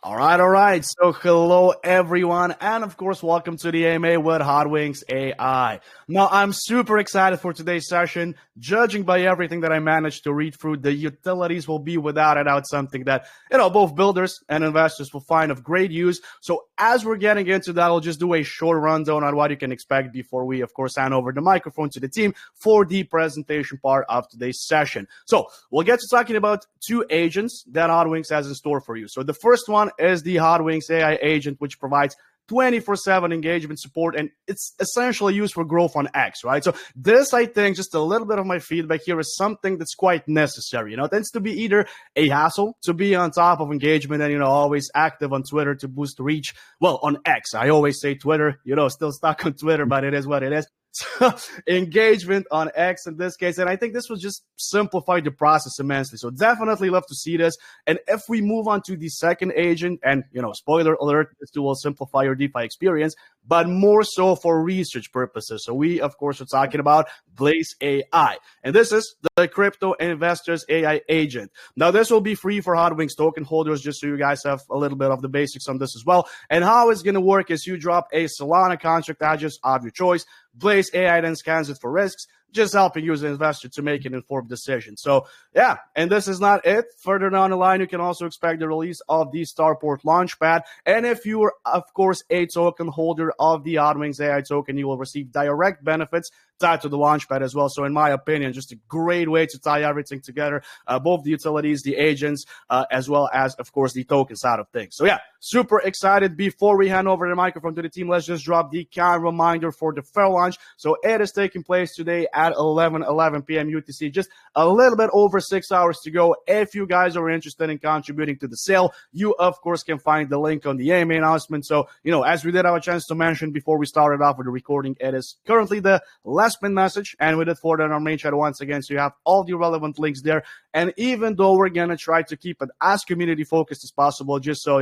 All right. So hello everyone, and of course, welcome to the AMA with Hotwings AI. Now, I'm super excited for today's session. Judging by everything that I managed to read through, the utilities will be without a doubt something that both builders and investors will find of great use. So as we're getting into that, I'll just do a short rundown on what you can expect before we, of course, hand over the microphone to the team for the presentation part of today's session. So we'll get to talking about two agents that Hotwings has in store for you. So the first one is the Hotwings AI agent, which provides 24/7 engagement support, and it's essentially used for growth on X, right? So this, I think, just a little bit of my feedback here, is something that's quite necessary. It tends to be either a hassle to be on top of engagement and, always active on Twitter to boost reach. Well, on X, I always say Twitter, still stuck on Twitter, but it is what it is. So engagement on X in this case, and I think this will just simplify the process immensely. So definitely love to see this. And if we move on to the second agent, and spoiler alert, this will simplify your DeFi experience, but more so for research purposes. So we, of course, are talking about Blaze AI, and this is the crypto investors AI agent. Now, this will be free for Hotwings token holders, just so you guys have a little bit of the basics on this as well. And how it's going to work is you drop a Solana contract address of your choice. Blaze AI then scans it for risks, just helping you as an investor to make an informed decision. So yeah, and this is not it. Further down the line, you can also expect the release of the Starport Launchpad. And if you are, of course, a token holder of the Hotwings AI token, you will receive direct benefits tied to the Launchpad as well. So in my opinion, just a great way to tie everything together, both the utilities, the agents, as well as, of course, the token side of things. So yeah, super excited. Before we hand over the microphone to the team, let's just drop the kind reminder for the fair launch. So it is taking place today at 11 p.m. UTC, just a little bit over 6 hours to go. If you guys are interested in contributing to the sale, you, of course, can find the link on the AMA announcement. So, as we did have a chance to mention before we started off with the recording, it is currently the last minute message, and we did forward on our main chat once again, so you have all the relevant links there. And even though we're going to try to keep it as community focused as possible, just so,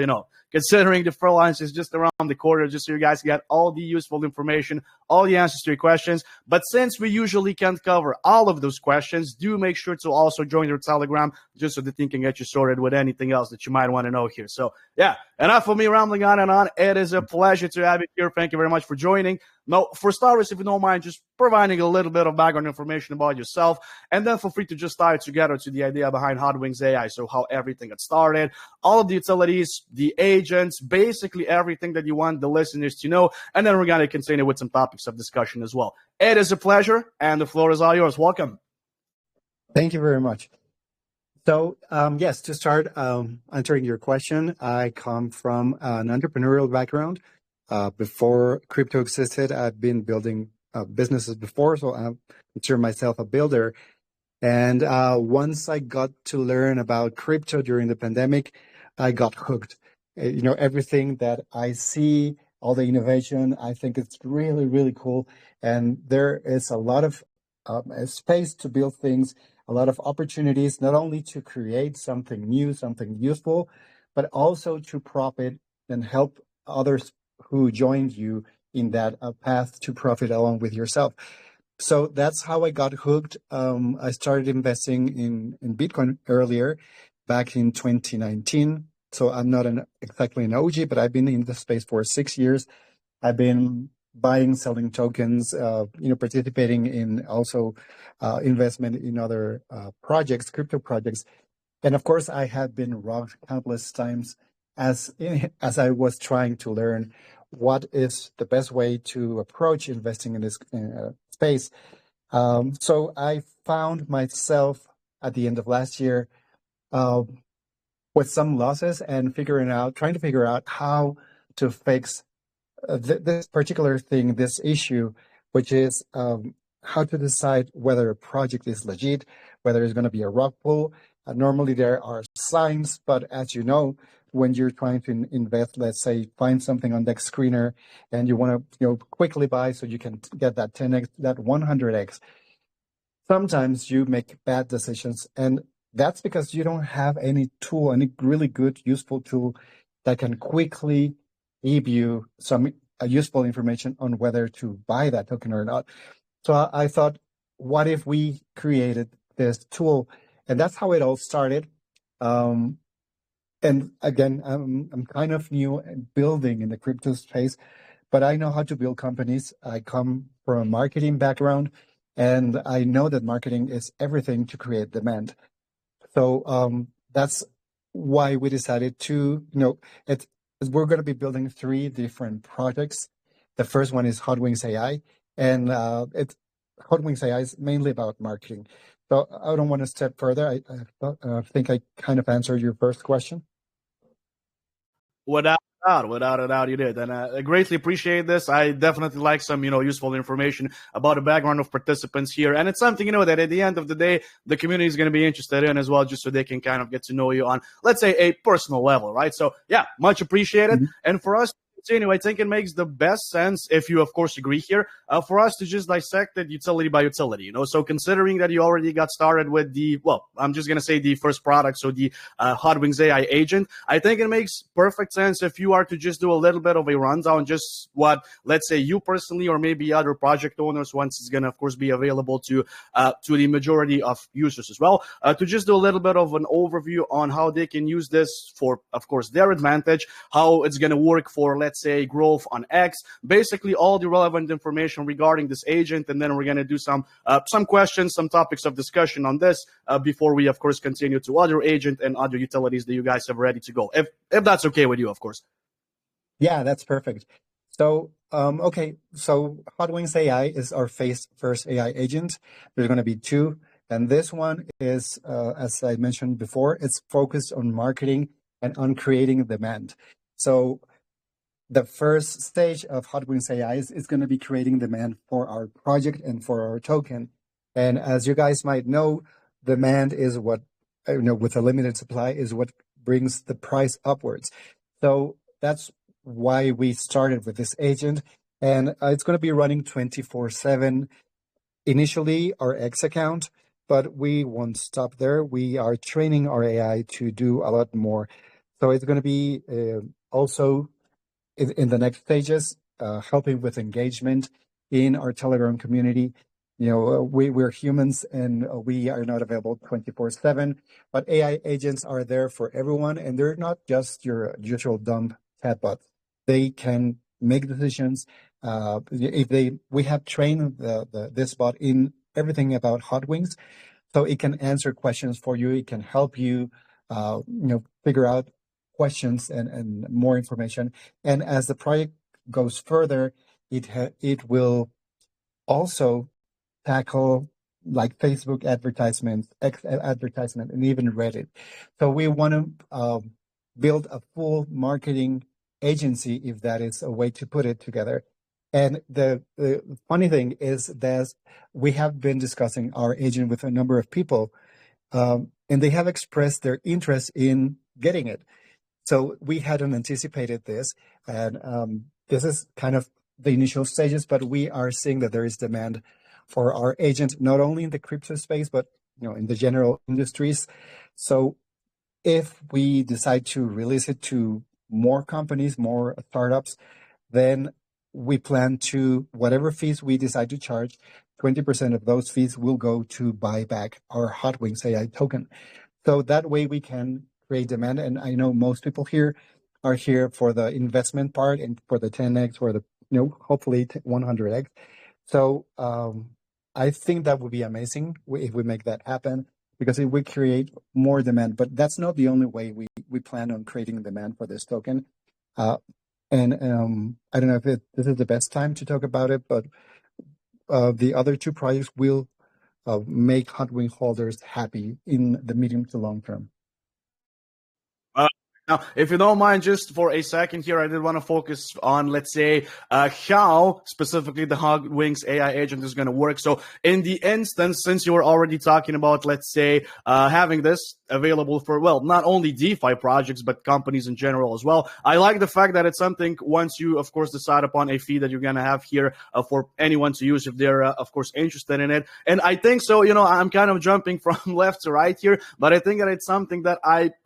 considering the fair launch is just around the corner, just so you guys get all the useful information, all the answers to your questions. But since we usually can't cover all of those questions, do make sure to also join your Telegram, just so the team can get you sorted with anything else that you might want to know here. So yeah, enough of me rambling on and on. It is a pleasure to have you here. Thank you very much for joining. Now, for starters, if you don't mind, just providing a little bit of background information about yourself, and then feel free to just tie it together to the idea behind Hotwings AI. So how everything got started, all of the utilities, the agents, basically everything that you want the listeners to know. And then we're going to continue with some topics of discussion as well. It is a pleasure, and the floor is all yours. Welcome. Thank you very much. So, yes, to start answering your question, I come from an entrepreneurial background. Before crypto existed, I've been building businesses before, so I consider myself a builder. And once I got to learn about crypto during the pandemic, I got hooked. Everything that I see, all the innovation, I think it's really, really cool. And there is a lot of space to build things, a lot of opportunities, not only to create something new, something useful, but also to profit and help others who joined you in that path to profit along with yourself. So that's how I got hooked. I started investing in Bitcoin earlier, back in 2019. So I'm not exactly an OG, but I've been in the space for 6 years. I've been buying, selling tokens, participating in also investment in other projects, crypto projects. And of course, I have been robbed countless times as I was trying to learn what is the best way to approach investing in this space. So I found myself at the end of last year with some losses and trying to figure out how to fix this particular thing, this issue, which is how to decide whether a project is legit, whether it's going to be a rug pull. Normally there are signs, but as you know, when you're trying to invest, let's say, find something on Dex Screener and you want to quickly buy so you can get that 10x, that 100x, sometimes you make bad decisions. And that's because you don't have any tool, any really good, useful tool that can quickly give you some useful information on whether to buy that token or not. So I thought, what if we created this tool? And that's how it all started. And again, I'm kind of new at building in the crypto space, but I know how to build companies. I come from a marketing background, and I know that marketing is everything to create demand. So that's why we decided to, we're going to be building 3 different projects. The first one is Hotwings AI, and Hotwings AI is mainly about marketing. So I don't want to step further. I think I kind of answered your first question. Without a doubt, you did, and I greatly appreciate this. I definitely like some, useful information about the background of participants here, and it's something that at the end of the day, the community is going to be interested in as well, just so they can kind of get to know you on, let's say, a personal level, right? So, yeah, much appreciated. Mm-hmm. And for us to continue, I think it makes the best sense, if you of course agree here, for us to just dissect it utility by utility. So considering that you already got started with I'm just going to say the first product, so the Hotwings AI agent, I think it makes perfect sense if you are to just do a little bit of a rundown, just what, let's say, you personally or maybe other project owners, once it's going to of course be available to the majority of users as well, to just do a little bit of an overview on how they can use this for, of course, their advantage, how it's going to work for, let's say, growth on X, basically all the relevant information regarding this agent. And then we're going to do some questions, some topics of discussion on this before we of course continue to other agent and other utilities that you guys have ready to go, if that's okay with you, of course. Yeah, that's perfect. So, okay, so Hotwings AI is our first AI agent. There's going to be 2, and this one is, as I mentioned before, it's focused on marketing and on creating demand. So the first stage of Hotwings AI is going to be creating demand for our project and for our token. And as you guys might know, demand is what, with a limited supply, is what brings the price upwards. So that's why we started with this agent. And it's going to be running 24/7. Initially, our X account, but we won't stop there. We are training our AI to do a lot more. So it's going to be also in the next stages, helping with engagement in our Telegram community. We're humans and we are not available 24/7, but AI agents are there for everyone, and they're not just your usual dumb chatbots. They can make decisions. We have trained this bot in everything about Hotwings, so it can answer questions for you. It can help you, figure out questions and more information. And as the project goes further, it will also tackle like Facebook advertisements, X advertisement, and even Reddit. So we want to build a full marketing agency, if that is a way to put it together. And the funny thing is that we have been discussing our agent with a number of people, and they have expressed their interest in getting it. So we hadn't anticipated this, and this is kind of the initial stages, but we are seeing that there is demand for our agent, not only in the crypto space, but in the general industries. So if we decide to release it to more companies, more startups, then we plan to, whatever fees we decide to charge, 20% of those fees will go to buy back our Hotwings AI token. So that way we can create demand. And I know most people here are here for the investment part and for the 10x or the, hopefully 100x. So I think that would be amazing if we make that happen, because it would create more demand. But that's not the only way we plan on creating demand for this token. I don't know if this is the best time to talk about it, but the other 2 projects will make Hotwing holders happy in the medium to long term. Now, if you don't mind, just for a second here, I did want to focus on, let's say, how specifically the Hotwings AI agent is going to work. So in the instance, since you were already talking about, let's say, having this available for, not only DeFi projects, but companies in general as well, I like the fact that it's something, once you, of course, decide upon a fee that you're going to have here for anyone to use if they're, of course, interested in it. And I think so, I'm kind of jumping from left to right here, but I think that it's something that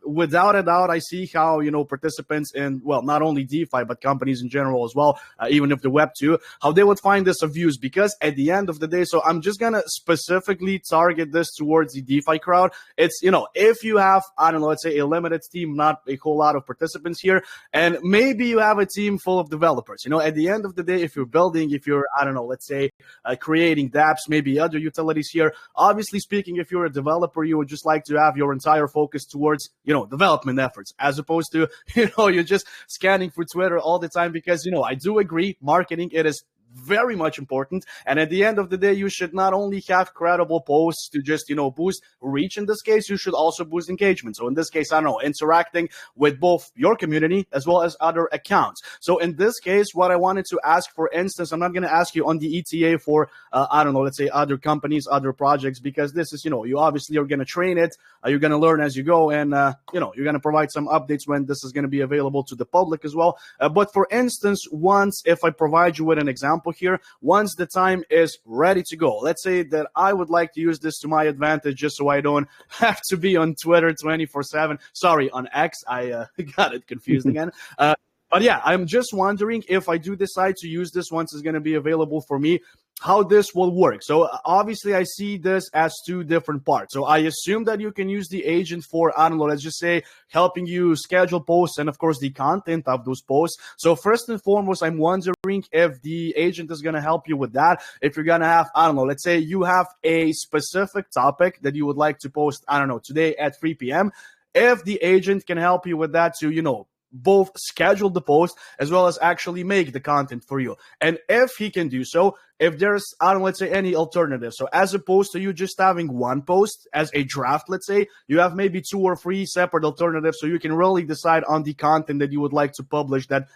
without a doubt, I see how, participants in, well, not only DeFi, but companies in general as well, even if the Web 2, how they would find this of use. Because at the end of the day, so I'm just going to specifically target this towards the DeFi crowd. It's, if you have, I don't know, let's say a limited team, not a whole lot of participants here, and maybe you have a team full of developers, at the end of the day, if you're building, if you're, I don't know, let's say creating dApps, maybe other utilities here, obviously speaking, if you're a developer, you would just like to have your entire focus towards, development efforts, as opposed to, you're just scanning through Twitter all the time. Because, I do agree, marketing, it is very much important. And at the end of the day, you should not only have credible posts to just, boost reach. In this case, you should also boost engagement. So in this case, I don't know, interacting with both your community as well as other accounts. So in this case, what I wanted to ask, for instance, I'm not going to ask you on the ETA for, I don't know, let's say other companies, other projects, because this is, you obviously are going to train it. You're going to learn as you go. And, you're going to provide some updates when this is going to be available to the public as well. But for instance, once, if I provide you with an example here, once the time is ready to go, let's say that I would like to use this to my advantage, just so I don't have to be on Twitter 24/7. Sorry, on X. I got it confused again. But yeah, I'm just wondering, if I do decide to use this once it's going to be available for me, how this will work. So obviously I see this as two different parts. So I assume that you can use the agent for, I don't know, let's just say helping you schedule posts and of course the content of those posts. So first and foremost, I'm wondering if the agent is going to help you with that. If you're going to have, I don't know, let's say you have a specific topic that you would like to post, I don't know, today at 3 p.m. If the agent can help you with that to, both schedule the post as well as actually make the content for you. And if he can do so, if there's, I don't know, let's say any alternative. So as opposed to you just having one post as a draft, let's say, you have maybe 2 or 3 separate alternatives, so you can really decide on the content that you would like to publish that,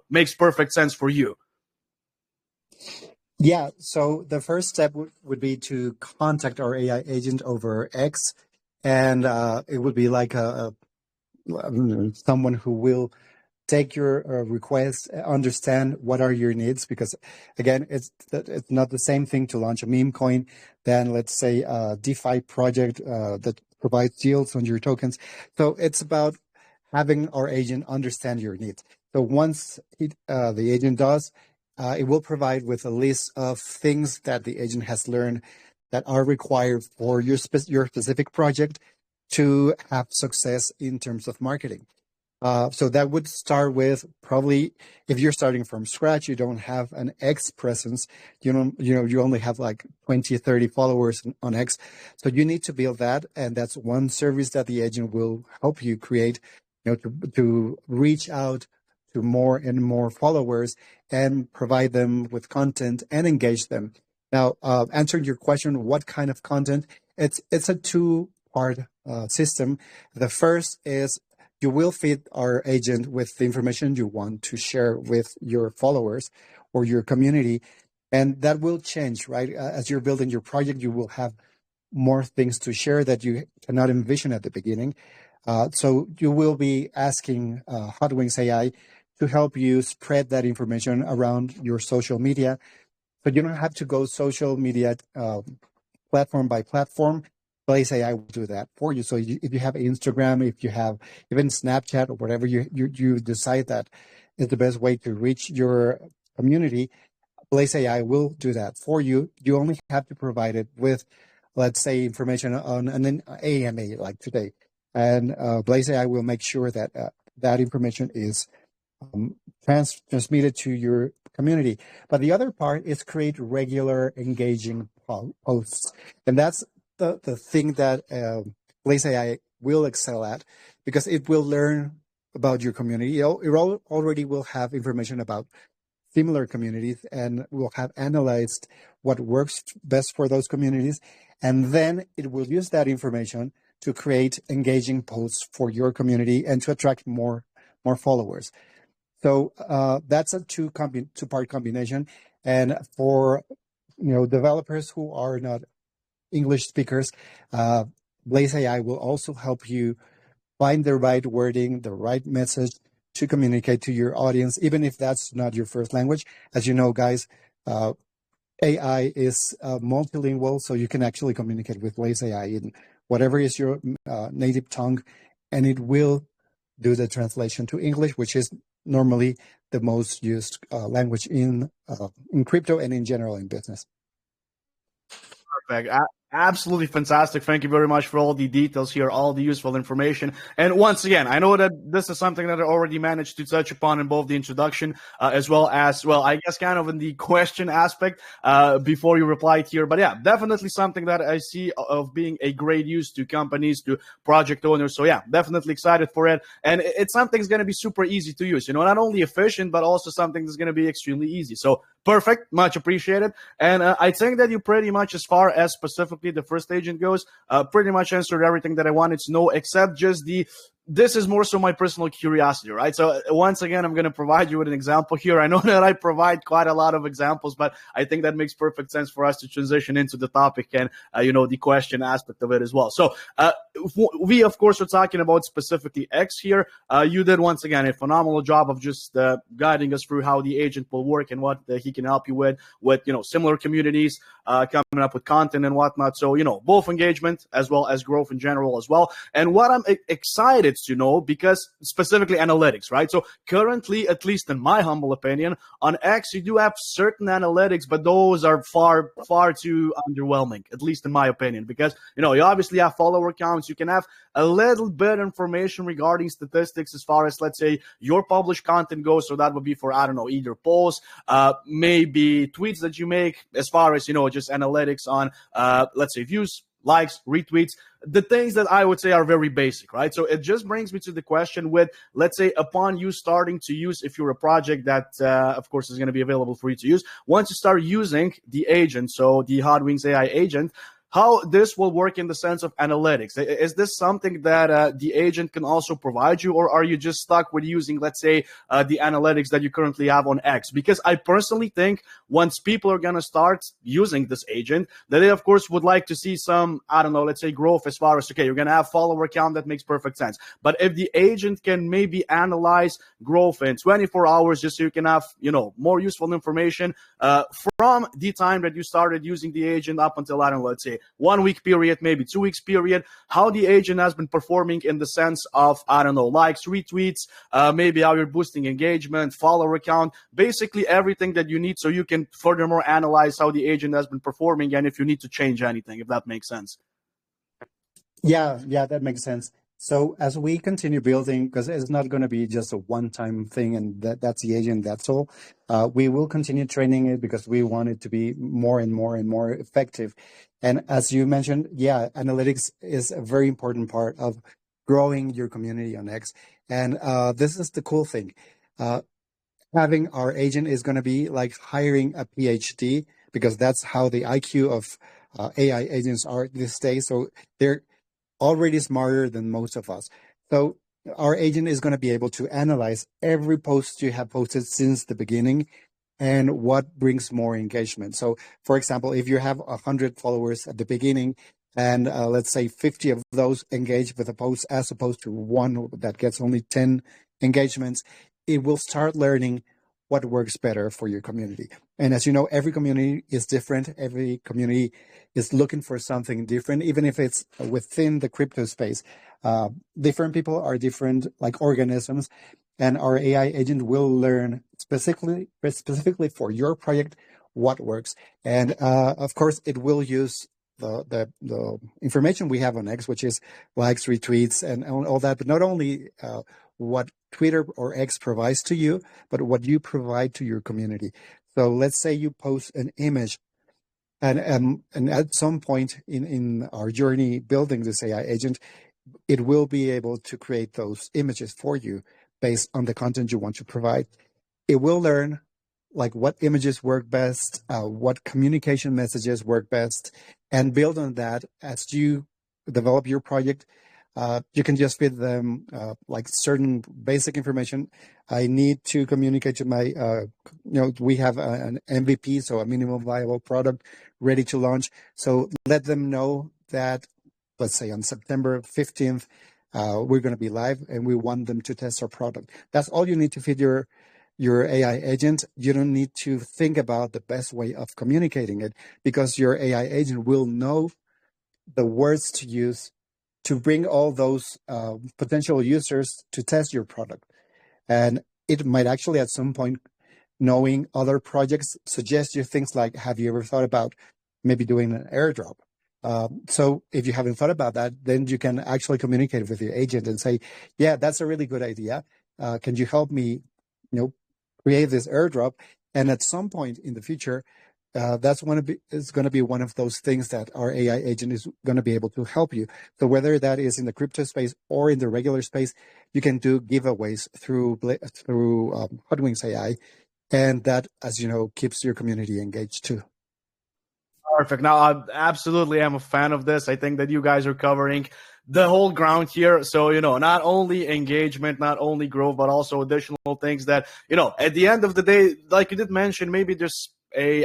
makes perfect sense for you. Yeah, so the first step would be to contact our AI agent over X, and it would be like someone who will take your request, understand what are your needs, because again, it's not the same thing to launch a meme coin than, let's say, a DeFi project that provides yields on your tokens. So it's about having our agent understand your needs. So once the agent does, it will provide with a list of things that the agent has learned that are required for your specific project to have success in terms of marketing. So that would start with, probably, if you're starting from scratch, you don't have an X presence, you only have like 20, 30 followers on X. So you need to build that. And that's one service that the agent will help you create, to reach out to more and more followers and provide them with content and engage them. Now, answering your question, what kind of content? It's a two-part system. The first is, you will feed our agent with the information you want to share with your followers or your community. And that will change, right? As you're building your project, you will have more things to share that you cannot envision at the beginning. So you will be asking Hotwings AI to help you spread that information around your social media. But you don't have to go social media platform by platform. Blaze AI will do that for you. So if you have Instagram, if you have even Snapchat or whatever you decide that is the best way to reach your community, Blaze AI will do that for you. You only have to provide it with, let's say, information on an AMA like today. And Blaze AI will make sure that that information is transmitted to your community. But the other part is create regular engaging posts. And that's the thing that Blaze AI will excel at, because it will learn about your community. It already will have information about similar communities and will have analyzed what works best for those communities. And then it will use that information to create engaging posts for your community and to attract more followers. So that's a two-part combination. And for developers who are not English speakers, Blaze AI will also help you find the right wording, the right message to communicate to your audience, even if that's not your first language. As you know, guys, AI is multilingual, so you can actually communicate with Blaze AI in whatever is your native tongue, and it will do the translation to English, which is normally the most used language in crypto and in general in business. Perfect. Absolutely fantastic. Thank you very much for all the details here, all the useful information. And once again, I know that this is something that I already managed to touch upon in both the introduction as well as, well, I guess kind of in the question aspect before you replied here. But yeah, definitely something that I see of being a great use to companies, to project owners. So yeah, definitely excited for it. And it's something that's going to be super easy to use, not only efficient, but also something that's going to be extremely easy. So perfect. Much appreciated. And I think that you pretty much, as far as specifically the first agent goes, pretty much answered everything that I wanted to know, except just this is more so my personal curiosity, right? So once again, I'm going to provide you with an example here. I know that I provide quite a lot of examples, but I think that makes perfect sense for us to transition into the topic and, the question aspect of it as well. So we, of course, are talking about specifically X here. You did, once again, a phenomenal job of just guiding us through how the agent will work and what he can help you with, similar communities, coming up with content and whatnot. So, both engagement as well as growth in general as well. And what I'm excited to know, because specifically analytics, right? So currently, at least in my humble opinion, on X, you do have certain analytics, but those are far, far too underwhelming, at least in my opinion, because, you obviously have follower counts. You can have a little bit of information regarding statistics as far as, let's say, your published content goes. So that would be for, I don't know, either posts, maybe tweets that you make, as far as, just analytics on, let's say, views, likes, retweets, the things that I would say are very basic, right? So it just brings me to the question with, let's say, upon you starting to use, if you're a project that, of course, is going to be available for you to use, once you start using the agent, so the Hotwings AI agent, how this will work in the sense of analytics. Is this something that the agent can also provide you, or are you just stuck with using, let's say, the analytics that you currently have on X? Because I personally think once people are going to start using this agent, that they, of course, would like to see some, I don't know, let's say growth as far as, okay, you're going to have follower count, that makes perfect sense. But if the agent can maybe analyze growth in 24 hours, just so you can have, more useful information from the time that you started using the agent up until, I don't know, let's say 1 week period, maybe 2 weeks period, how the agent has been performing in the sense of, I don't know, likes, retweets, maybe how you're boosting engagement, follower count, basically everything that you need, so you can furthermore analyze how the agent has been performing and if you need to change anything, if that makes sense. Yeah, that makes sense. So as we continue building, because it's not going to be just a one-time thing and that's the agent, that's all, we will continue training it because we want it to be more and more and more effective. And as you mentioned, yeah, analytics is a very important part of growing your community on X. And this is the cool thing. Having our agent is going to be like hiring a PhD, because that's how the IQ of AI agents are these days. So they're already smarter than most of us. So our agent is going to be able to analyze every post you have posted since the beginning and what brings more engagement. So, for example, if you have 100 followers at the beginning and let's say 50 of those engage with a post as opposed to one that gets only 10 engagements, it will start learning what works better for your community. And as you know, every community is different. Every community is looking for something different, even if it's within the crypto space. Different people are different, like organisms, and our AI agent will learn specifically for your project what works. And of course, it will use the information we have on X, which is likes, retweets, and all that, but not only what Twitter or X provides to you, but what you provide to your community. So let's say you post an image, and at some point in our journey building this AI agent, it will be able to create those images for you based on the content you want to provide. It will learn like what images work best, what communication messages work best, and build on that as you develop your project. You can just feed them like certain basic information. I need to communicate to my, we have an MVP, so a minimum viable product ready to launch. So let them know that, let's say on September 15th, we're going to be live and we want them to test our product. That's all you need to feed your AI agent. You don't need to think about the best way of communicating it, because your AI agent will know the words to use to bring all those potential users to test your product. And it might actually at some point, knowing other projects, suggest you things like, have you ever thought about maybe doing an airdrop? So if you haven't thought about that, then you can actually communicate with your agent and say, yeah, that's a really good idea. Can you help me, create this airdrop? And at some point in the future, that's is going to be one of those things that our AI agent is going to be able to help you. So whether that is in the crypto space or in the regular space, you can do giveaways through Hotwings AI, and that, as you know, keeps your community engaged too. Perfect. Now, I absolutely am a fan of this. I think that you guys are covering the whole ground here. So, not only engagement, not only growth, but also additional things that, at the end of the day, like you did mention, maybe there's a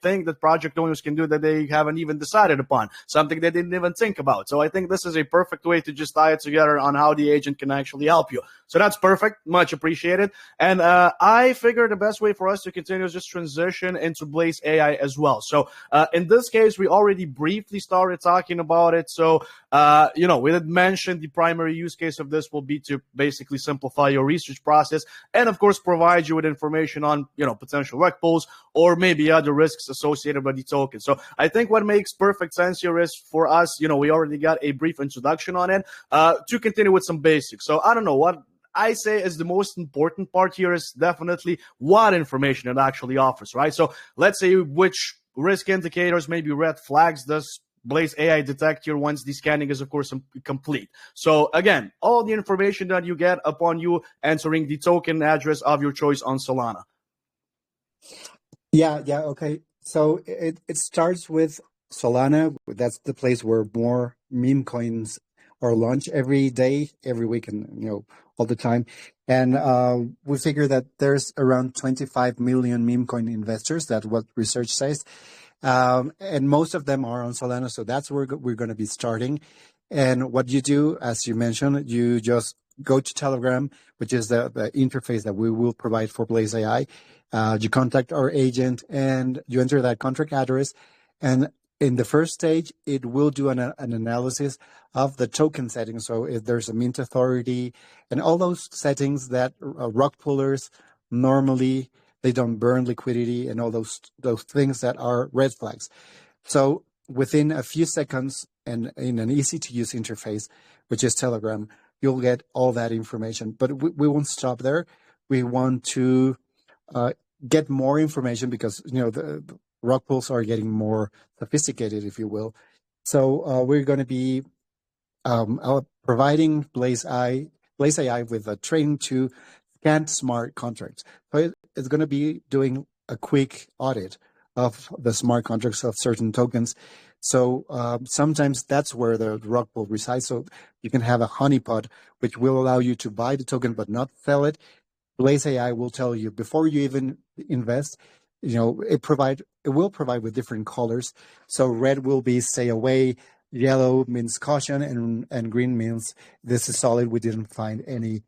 thing that project owners can do that they haven't even decided upon, something they didn't even think about. So I think this is a perfect way to just tie it together on how the agent can actually help you. So that's perfect. Much appreciated. And I figure the best way for us to continue is just transition into Blaze AI as well. So in this case, we already briefly started talking about it. So, we did mention the primary use case of this will be to basically simplify your research process and, of course, provide you with information on, potential rug pulls or maybe other risks associated with the token. So I think what makes perfect sense here is for us, we already got a brief introduction on it, to continue with some basics. So I don't know what I say is the most important part here is definitely what information it actually offers, right? So let's say which risk indicators, maybe red flags, does Blaze AI detect here once the scanning is, of course, complete. So again, all the information that you get upon you entering the token address of your choice on Solana. Yeah, okay. So it starts with Solana. That's the place where more meme coins are launched every day, every week, and all the time. And we figure that there's around 25 million meme coin investors. That's what research says. And most of them are on Solana. So that's where we're going to be starting. And what you do, as you mentioned, you just go to Telegram, which is the interface that we will provide for Blaze AI. You contact our agent and you enter that contract address. And in the first stage, it will do an analysis of the token settings. So if there's a mint authority and all those settings that rug pullers normally, they don't burn liquidity and all those things that are red flags. So within a few seconds and in an easy to use interface, which is Telegram, you'll get all that information. But we won't stop there. We want to get more information because the rug pulls are getting more sophisticated, if you will. So we're going to be providing Blaze AI with a training to scan smart contracts. So it's going to be doing a quick audit of the smart contracts of certain tokens. So sometimes that's where the rug pull resides. So you can have a honeypot, which will allow you to buy the token but not sell it. Blaze AI will tell you before you even invest. It will provide with different colors. So red will be stay away, yellow means caution, and green means this is solid. We didn't find any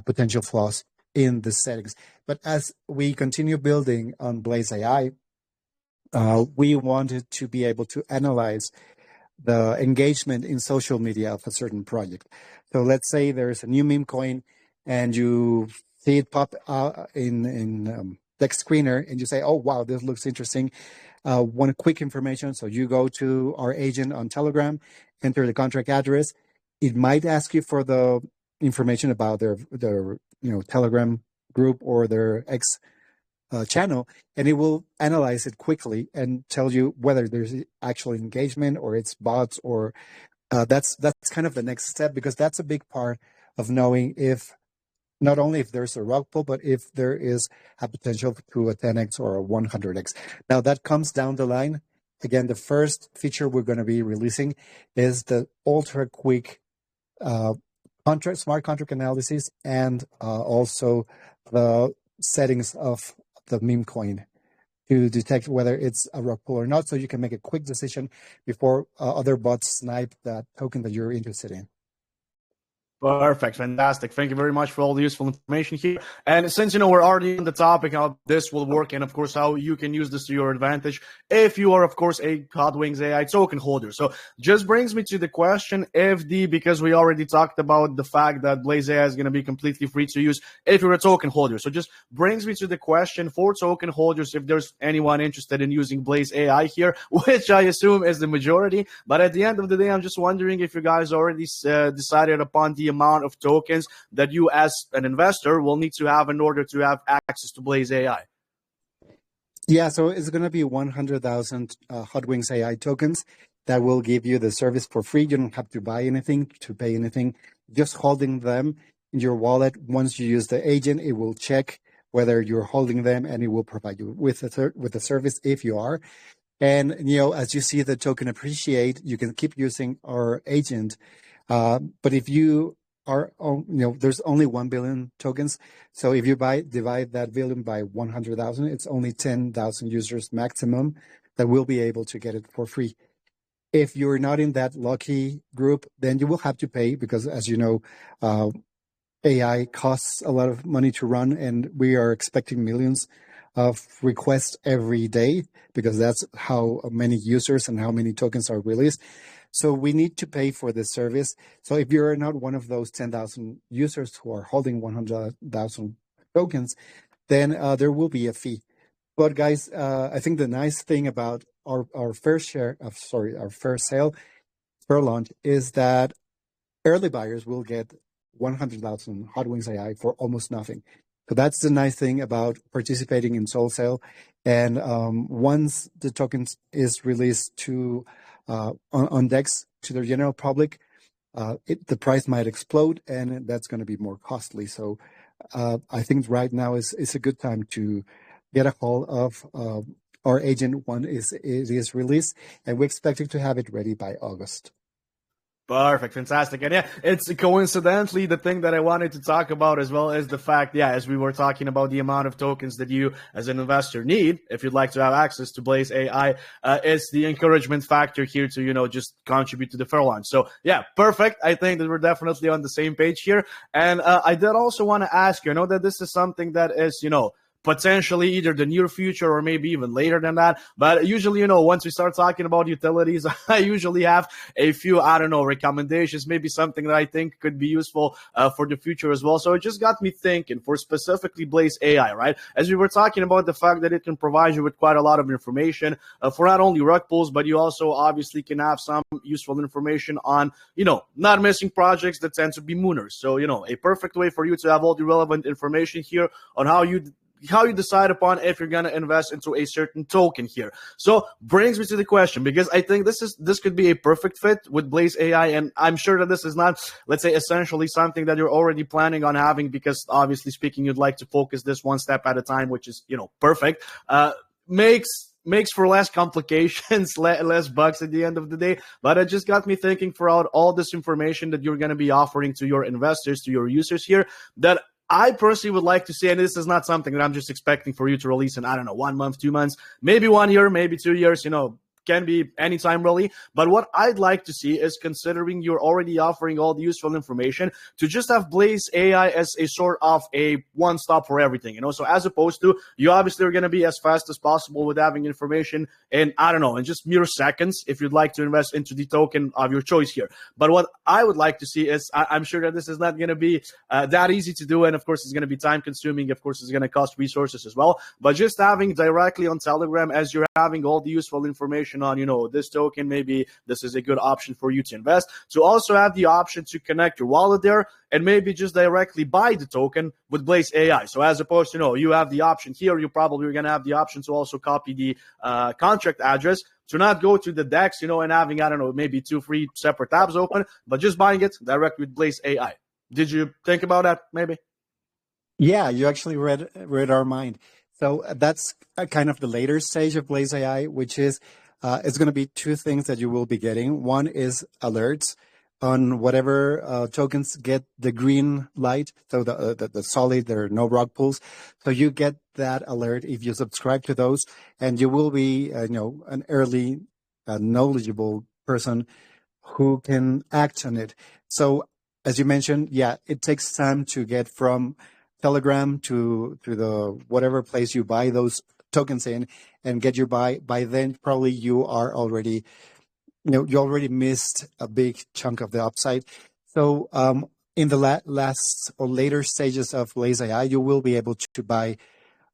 potential flaws in the settings. But as we continue building on Blaze AI, we wanted to be able to analyze the engagement in social media of a certain project. So let's say there's a new meme coin and you see it pop in text screener and you say, oh, wow, this looks interesting. One quick information. So you go to our agent on Telegram, enter the contract address. It might ask you for the information about their Telegram group or their X channel, and it will analyze it quickly and tell you whether there's actual engagement or it's bots or that's kind of the next step, because that's a big part of knowing if not only if there's a rug pull, but if there is a potential to a 10x or a 100x. Now that comes down the line. Again, the first feature we're going to be releasing is the ultra quick smart contract analysis and also the settings of the meme coin to detect whether it's a rug pull or not, so you can make a quick decision before other bots snipe that token that you're interested in. Perfect. Fantastic. Thank you very much for all the useful information here. And since, we're already on the topic how this will work and, of course, how you can use this to your advantage if you are, of course, a Hotwings AI token holder. So just brings me to the question because we already talked about the fact that Blaze AI is going to be completely free to use if you're a token holder. So just brings me to the question for token holders, if there's anyone interested in using Blaze AI here, which I assume is the majority. But at the end of the day, I'm just wondering if you guys already decided upon the amount of tokens that you as an investor will need to have in order to have access to Blaze AI. Yeah, so it's going to be 100,000 Hotwings AI tokens that will give you the service for free. You don't have to buy anything, to pay anything. Just holding them in your wallet. Once you use the agent, it will check whether you're holding them, and it will provide you with the service if you are. And as you see the token appreciate, you can keep using our agent. But if you are, there's only 1 billion tokens. So if you divide that billion by 100,000, it's only 10,000 users maximum that will be able to get it for free. If you're not in that lucky group, then you will have to pay because, as you know, AI costs a lot of money to run, and we are expecting millions of requests every day because that's how many users and how many tokens are released. So we need to pay for this service. So if you're not one of those 10,000 users who are holding 100,000 tokens, then there will be a fee. But guys, I think the nice thing about our fair sale, fair launch, is that early buyers will get 100,000 Hotwings AI for almost nothing. So that's the nice thing about participating in Soul Sale. And once the tokens is released to on DEX to the general public, the price might explode, and that's going to be more costly. So I think right now is a good time to get a hold of our agent when it is released, and we expect to have it ready by August. Perfect. Fantastic. And yeah, it's coincidentally the thing that I wanted to talk about as well as the fact, as we were talking about the amount of tokens that you as an investor need, if you'd like to have access to Blaze AI, is the encouragement factor here to, just contribute to the fair launch. So yeah, perfect. I think that we're definitely on the same page here. And I did also want to ask you, I know that this is something that is, potentially either the near future or maybe even later than that. But usually, once we start talking about utilities, I usually have a few, recommendations, maybe something that I think could be useful for the future as well. So it just got me thinking for specifically Blaze AI, right? As we were talking about the fact that it can provide you with quite a lot of information for not only rug pulls, but you also obviously can have some useful information on, not missing projects that tend to be mooners. So, a perfect way for you to have all the relevant information here on how you decide upon if you're going to invest into a certain token here. So brings me to the question, because I think this could be a perfect fit with Blaze AI, and I'm sure that this is not, let's say, essentially something that you're already planning on having, because obviously speaking, you'd like to focus this one step at a time, which is, perfect. Makes for less complications, less bugs at the end of the day. But it just got me thinking throughout all this information that you're going to be offering to your investors, to your users here, that I personally would like to see, and this is not something that I'm just expecting for you to release in, 1 month, 2 months, maybe 1 year, maybe 2 years, can be anytime really. But what I'd like to see is, considering you're already offering all the useful information, to just have Blaze AI as a sort of a one-stop for everything, So as opposed to, you obviously are going to be as fast as possible with having information in, in just mere seconds if you'd like to invest into the token of your choice here. But what I would like to see is, I'm sure that this is not going to be that easy to do. And of course, it's going to be time consuming. Of course, it's going to cost resources as well. But just having directly on Telegram, as you're having all the useful information on, this token, maybe this is a good option for you to invest, to also have the option to connect your wallet there and maybe just directly buy the token with Blaze AI. So as opposed to, you have the option here, you probably are going to have the option to also copy the contract address, to not go to the DEX, and having, maybe 2-3 separate tabs open, but just buying it directly with Blaze AI. Did you think about that maybe? Yeah, you actually read our mind. So that's kind of the later stage of Blaze AI, which is it's going to be two things that you will be getting. One is alerts on whatever tokens get the green light, so the solid, there are no rug pulls. So you get that alert if you subscribe to those, and you will be an early knowledgeable person who can act on it. So as you mentioned, yeah, it takes time to get from Telegram to the whatever place you buy those tokens in and get your buy. By then, probably you are already, you already missed a big chunk of the upside. So in the last or later stages of Blaze AI, you will be able to buy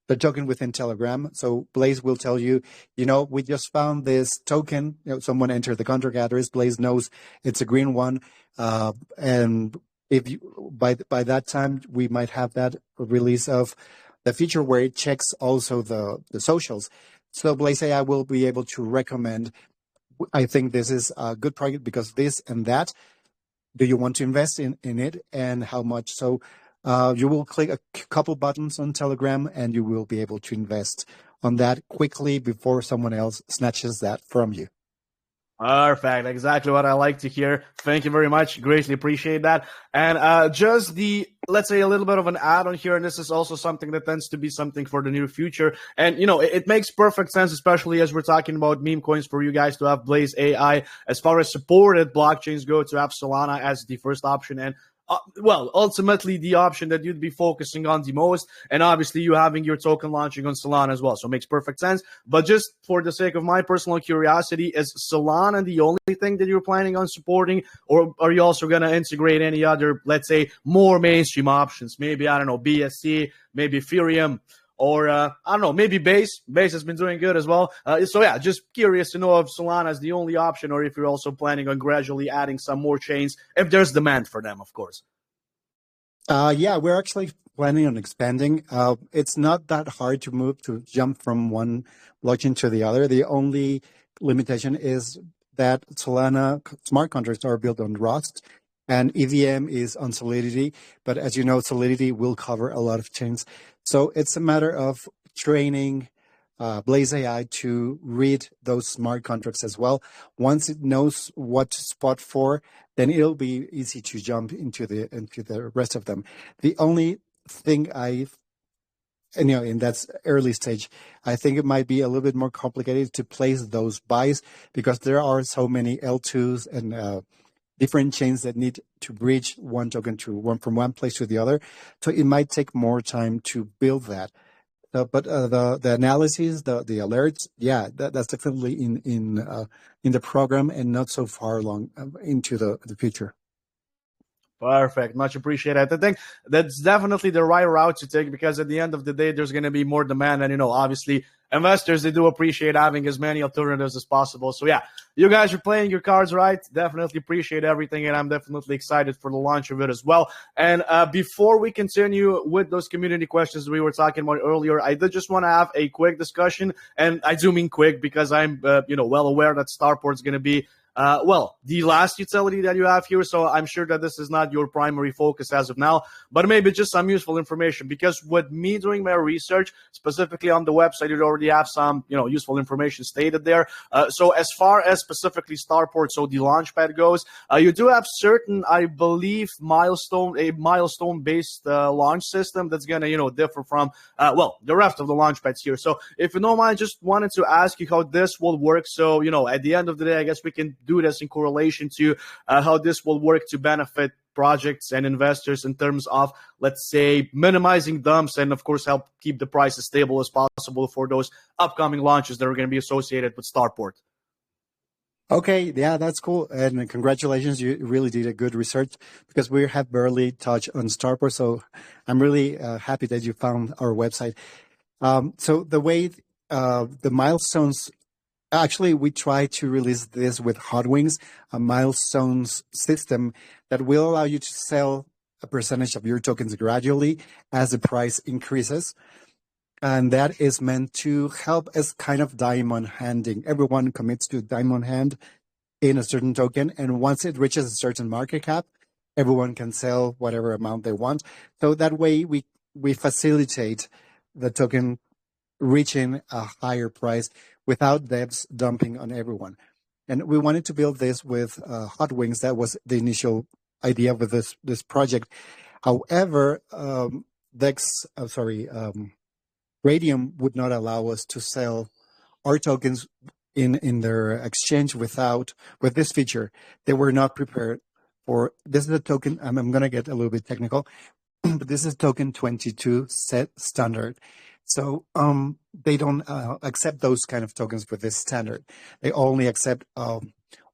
the token within Telegram. So Blaze will tell you, we just found this token. Someone entered the contract address. Blaze knows it's a green one, and if you by that time we might have that release of the feature where it checks also the socials. So Blaze AI will be able to recommend. I think this is a good project because this and that. Do you want to invest in it, and how much? So you will click a couple buttons on Telegram and you will be able to invest on that quickly before someone else snatches that from you. Perfect. Exactly what I like to hear. Thank you very much. Greatly appreciate that. And just let's say a little bit of an add-on here, and this is also something that tends to be something for the near future. And, it makes perfect sense, especially as we're talking about meme coins, for you guys to have Blaze AI. As far as supported blockchains go, to have Solana as the first option. And ultimately the option that you'd be focusing on the most, and obviously you having your token launching on Solana as well. So it makes perfect sense. But just for the sake of my personal curiosity, is Solana the only thing that you're planning on supporting, or are you also going to integrate any other, let's say, more mainstream options? Maybe, I don't know, BSC, maybe Ethereum, or I don't know, maybe Base. Base has been doing good as well. So yeah, just curious to know if Solana is the only option, or if you're also planning on gradually adding some more chains, if there's demand for them, of course. Yeah, we're actually planning on expanding. It's not that hard to jump from one blockchain to the other. The only limitation is that Solana smart contracts are built on Rust, and EVM is on Solidity. But as you know, Solidity will cover a lot of chains. So it's a matter of training Blaze AI to read those smart contracts as well. Once it knows what to spot for, then it'll be easy to jump into the rest of them. The only thing in that early stage, I think it might be a little bit more complicated to place those buys because there are so many L2s and different chains that need to bridge one token from one place to the other. So it might take more time to build that. But the analysis, the alerts, yeah, that's definitely in the program and not so far along into the future. Perfect. Much appreciated. I think that's definitely the right route to take, because at the end of the day, there's going to be more demand. And, obviously, investors, they do appreciate having as many alternatives as possible. So, yeah, you guys are playing your cards right. Definitely appreciate everything. And I'm definitely excited for the launch of it as well. And before we continue with those community questions we were talking about earlier, I did just want to have a quick discussion. And I do mean quick because I'm, well aware that Starport's going to be the last utility that you have here. So I'm sure that this is not your primary focus as of now, but maybe just some useful information, because with me doing my research specifically on the website, you already have some, useful information stated there. So as far as specifically Starport, so the launchpad goes, you do have certain, I believe, milestone based launch system that's going to, differ from, the rest of the launchpads here. So if you don't mind, just wanted to ask you how this will work. So, at the end of the day, I guess we can do this in correlation to how this will work to benefit projects and investors in terms of, let's say, minimizing dumps and, of course, help keep the price as stable as possible for those upcoming launches that are going to be associated with Starport. Okay, yeah, that's cool. And congratulations, you really did a good research, because we have barely touched on Starport. So I'm really happy that you found our website. So the way the milestones. Actually, we try to release this with Hotwings, a milestones system that will allow you to sell a percentage of your tokens gradually as the price increases. And that is meant to help as kind of diamond handing. Everyone commits to diamond hand in a certain token. And once it reaches a certain market cap, everyone can sell whatever amount they want. So that way we facilitate the token reaching a higher price without devs dumping on everyone. And we wanted to build this with Hotwings. That was the initial idea with this project. However, Radium would not allow us to sell our tokens in their exchange with this feature. They were not prepared for this is a token. I'm going to get a little bit technical, but this is token 22 set standard. So they don't accept those kind of tokens with this standard. They only accept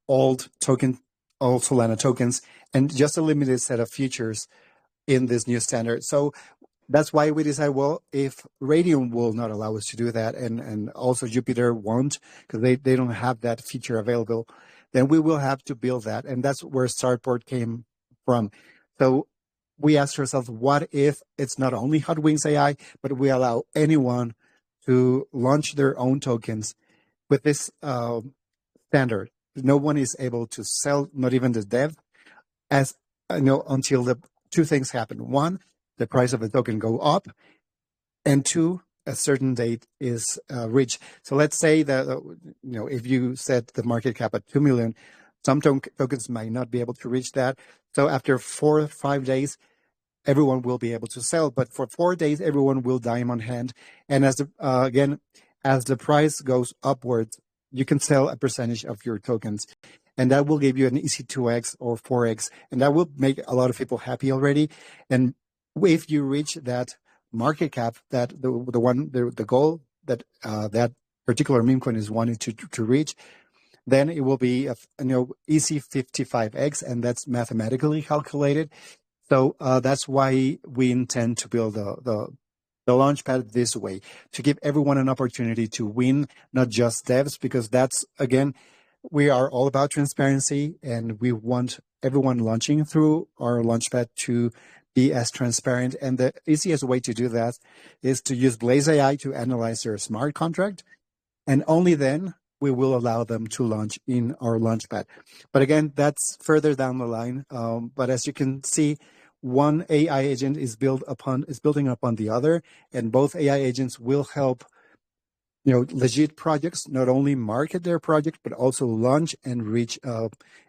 old Solana tokens, and just a limited set of features in this new standard. So that's why we decided, well, if Radium will not allow us to do that, and also Jupiter won't, because they don't have that feature available, then we will have to build that. And that's where Starport came from. So we asked ourselves, what if it's not only Hotwings AI, but we allow anyone to launch their own tokens with this standard? No one is able to sell, not even the dev, as until the two things happen. One, the price of the token go up, and two, a certain date is reached. So let's say that if you set the market cap at 2 million, some tokens might not be able to reach that. So after 4 or 5 days, everyone will be able to sell. But for 4 days, everyone will diamond hand. And as the price goes upwards, you can sell a percentage of your tokens. And that will give you an easy 2x or 4x. And that will make a lot of people happy already. And if you reach that market cap, that the goal that that particular meme coin is wanting to reach, then it will be easy 55x, and that's mathematically calculated. So that's why we intend to build the launchpad this way, to give everyone an opportunity to win, not just devs, because that's, again, we are all about transparency, and we want everyone launching through our launchpad to be as transparent. And the easiest way to do that is to use Blaze AI to analyze their smart contract, and only then we will allow them to launch in our launchpad. But again, that's further down the line. But as you can see, one AI agent is building upon the other, and both AI agents will help legit projects not only market their project, but also launch and reach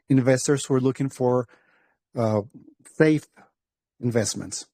investors who are looking for safe investments.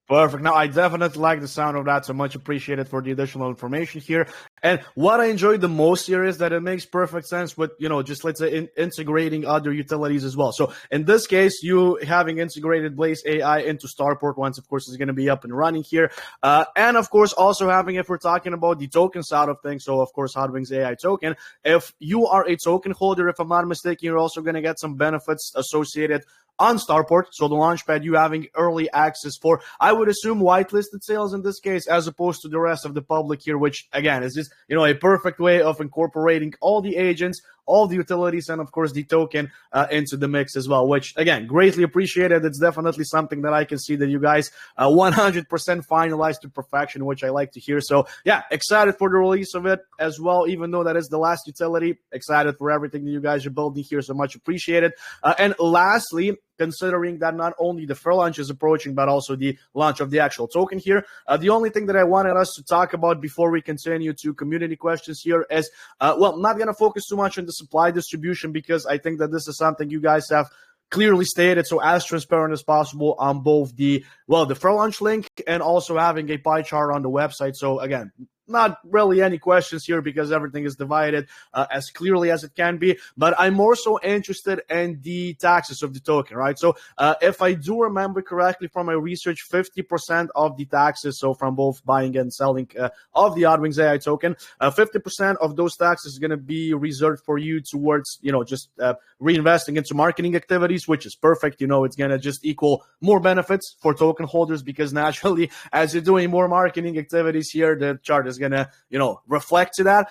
Perfect. Now, I definitely like the sound of that, so much appreciated for the additional information here. And what I enjoyed the most here is that it makes perfect sense with, just let's say integrating other utilities as well. So in this case, you having integrated Blaze AI into Starport once, of course, is going to be up and running here. And of course, also having, if we're talking about the token side of things, so of course, Hotwings AI token, if you are a token holder, if I'm not mistaken, you're also going to get some benefits associated on Starport. So the launchpad, you having early access for, I would assume, whitelisted sales in this case, as opposed to the rest of the public here, which again is just a perfect way of incorporating all the agents, all the utilities, and of course the token into the mix as well, which again, greatly appreciated. It's definitely something that I can see that you guys 100% finalized to perfection, which I like to hear. So yeah, excited for the release of it as well, even though that is the last utility. Excited for everything that you guys are building here, so much appreciated. And lastly, considering that not only the fair launch is approaching, but also the launch of the actual token here. The only thing that I wanted us to talk about before we continue to community questions here is, not going to focus too much on the supply distribution, because I think that this is something you guys have clearly stated, so as transparent as possible on both the fair launch link and also having a pie chart on the website. So again, not really any questions here because everything is divided as clearly as it can be. But I'm more so interested in the taxes of the token, right? So if I do remember correctly from my research, 50% of the taxes, so from both buying and selling of the Hotwings AI token, 50% of those taxes is going to be reserved for you towards, just reinvesting into marketing activities, which is perfect. It's going to just equal more benefits for token holders, because naturally, as you're doing more marketing activities here, the chart is going to, reflect to that.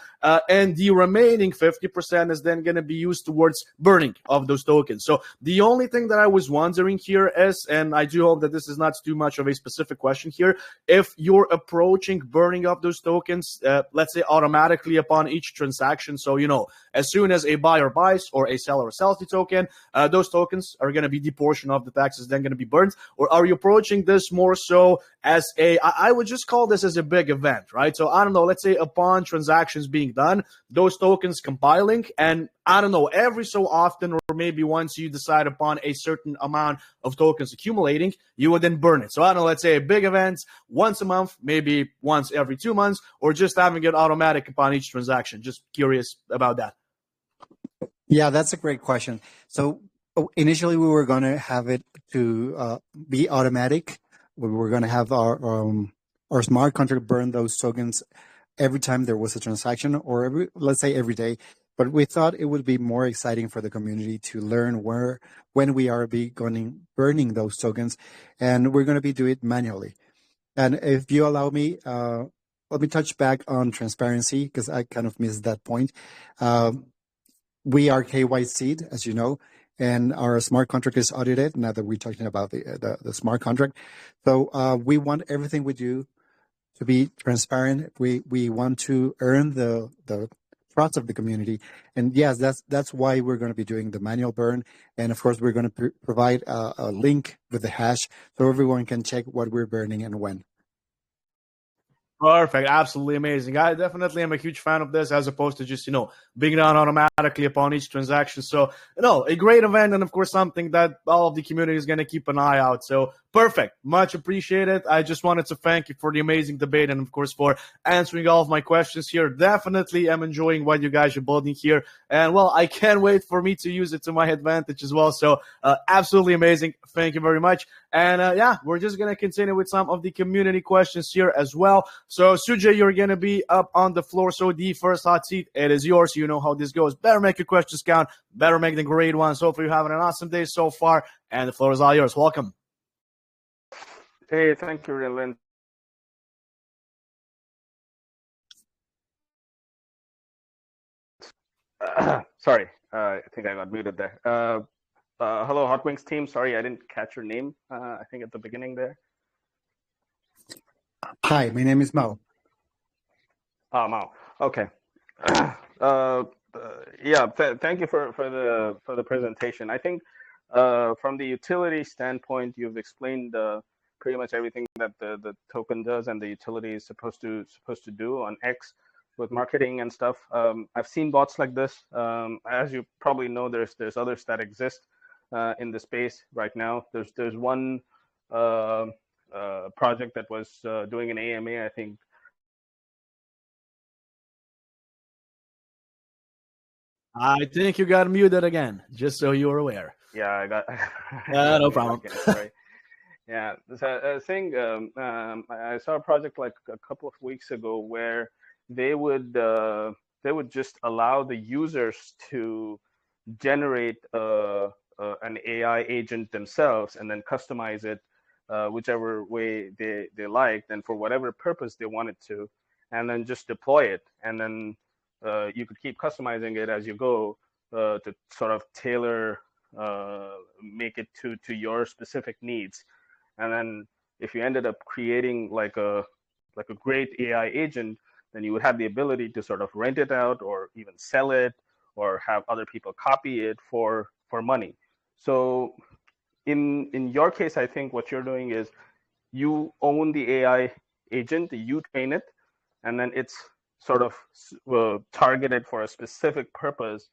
And the remaining 50% is then going to be used towards burning of those tokens. So the only thing that I was wondering here is, and I do hope that this is not too much of a specific question here, if you're approaching burning of those tokens, let's say automatically upon each transaction. So, as soon as a buyer buys or a seller sells the token, those tokens are going to be the portion of the taxes then going to be burned. Or are you approaching this more so as I would just call this as a big event, right? So I don't know, let's say upon transactions being done, those tokens compiling, and I don't know, every so often, or maybe once you decide upon a certain amount of tokens accumulating, you would then burn it. So I don't know, let's say a big event once a month, maybe once every 2 months, or just having it automatic upon each transaction. Just curious about that. Yeah, that's a great question. So initially we were going to have it to be automatic. We were going to have our smart contract burn those tokens every time there was a transaction, or let's say every day. But we thought it would be more exciting for the community to learn when we are burning those tokens, and we're going to be doing it manually. And if you allow me, let me touch back on transparency because I kind of missed that point. We are KYC'd, as you know, and our smart contract is audited. Now that we're talking about the smart contract, so we want everything we do to be transparent. We want to earn the trust of the community, and yes, that's why we're going to be doing the manual burn. And of course, we're going to provide a link with the hash so everyone can check what we're burning and when. Perfect. Absolutely amazing. I definitely am a huge fan of this as opposed to just, being done automatically upon each transaction. So, a great event and, of course, something that all of the community is going to keep an eye out. So, perfect. Much appreciated. I just wanted to thank you for the amazing debate and, of course, for answering all of my questions here. Definitely am enjoying what you guys are building here. And, well, I can't wait for me to use it to my advantage as well. So, absolutely amazing. Thank you very much. And, we're just going to continue with some of the community questions here as well. So, Sujay, you're going to be up on the floor. So, the first hot seat, it is yours. You know how this goes. Better make your questions count. Better make the great ones. Hopefully, you're having an awesome day so far. And the floor is all yours. Welcome. Hey, thank you, Rylan. Sorry, I think I got muted there. Hello, Hotwings team. Sorry, I didn't catch your name, I think at the beginning there. Hi, my name is Mo. Mo. Okay. Thank you for the presentation. I think from the utility standpoint, you've explained pretty much everything that the token does and the utility is supposed to do on X with marketing and stuff. I've seen bots like this. As you probably know, there's others that exist in the space right now. There's one project that was doing an AMA, I think. I think you got muted again, just so you're aware. Yeah, I got. No problem. Again, sorry. Yeah, I think I saw a project like a couple of weeks ago where they would just allow the users to generate an AI agent themselves and then customize it whichever way they liked and for whatever purpose they wanted to, and then just deploy it. And then you could keep customizing it as you go to sort of tailor, make it to your specific needs. And then if you ended up creating like a great AI agent, then you would have the ability to sort of rent it out or even sell it or have other people copy it for money. So in your case, I think what you're doing is you own the AI agent, you train it, and then it's sort of targeted for a specific purpose,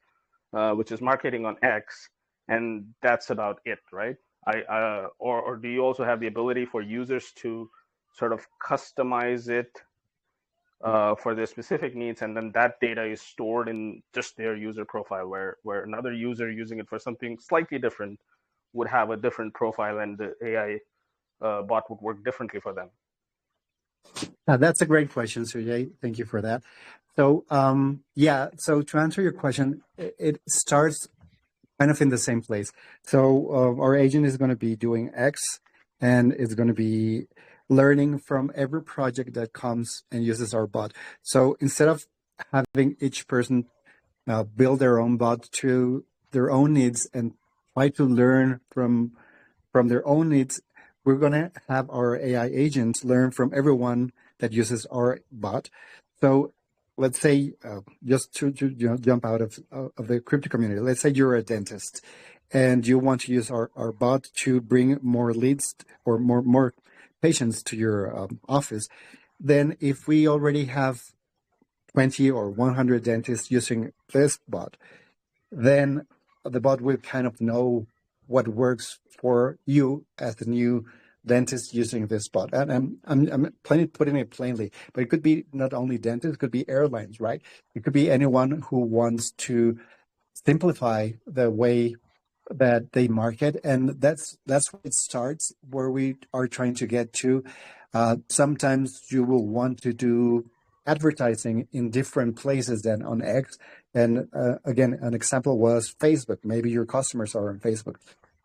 which is marketing on X, and that's about it, right? Or do you also have the ability for users to sort of customize it for their specific needs, and then that data is stored in just their user profile, where another user using it for something slightly different would have a different profile, and the AI bot would work differently for them? That's a great question, Sujay. Thank you for that. So, so to answer your question, it starts kind of in the same place. So our agent is going to be doing X, and it's going to be learning from every project that comes and uses our bot. So instead of having each person build their own bot to their own needs and try to learn from their own needs, we're going to have our AI agents learn from everyone that uses our bot. So let's say, just to jump out of the crypto community, let's say you're a dentist and you want to use our bot to bring more leads or more patients to your office. Then if we already have 20 or 100 dentists using this bot, then the bot will kind of know what works for you as the new dentist using this bot. And I'm putting it plainly, but it could be not only dentists, it could be airlines, right? It could be anyone who wants to simplify the way that they market, and that's where it starts, where we are trying to get to. Sometimes you will want to do advertising in different places than on X. And again, an example was Facebook. Maybe your customers are on Facebook,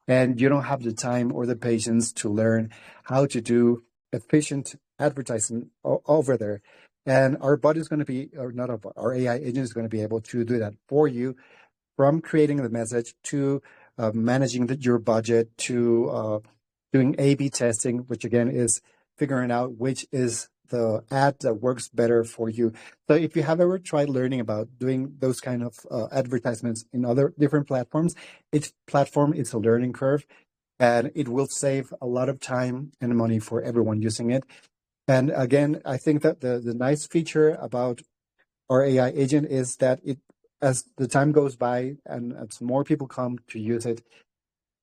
and you don't have the time or the patience to learn how to do efficient advertising over there. And our bot is going to be, or not our bot, our AI agent is going to be able to do that for you, from creating the message to managing your budget to doing A/B testing, which again is figuring out which is the ad that works better for you. So if you have ever tried learning about doing those kind of advertisements in other different platforms, each platform is a learning curve, and it will save a lot of time and money for everyone using it. And again, I think that the nice feature about our AI agent is that it, as the time goes by and as more people come to use it,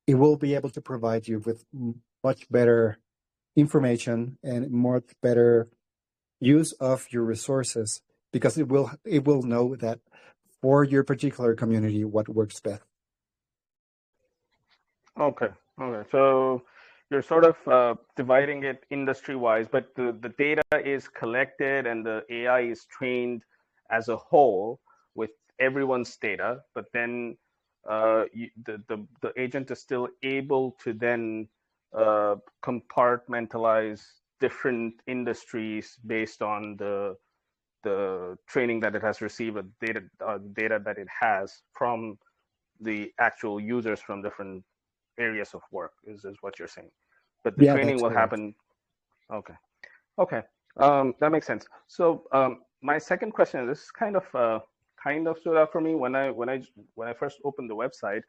it will be able to provide you with much better information and much better use of your resources, because it will know that for your particular community what works best. Okay. Okay. So you're sort of dividing it industry-wise, but the data is collected and the AI is trained as a whole with everyone's data, but then the agent is still able to then compartmentalize different industries based on the training that it has received, or data that it has from the actual users from different areas of work, is what you're saying. But the Yeah, training that's will correct. happen. Okay. Okay. That makes sense. So my second question, this is kind of stood out for me when I first opened the website.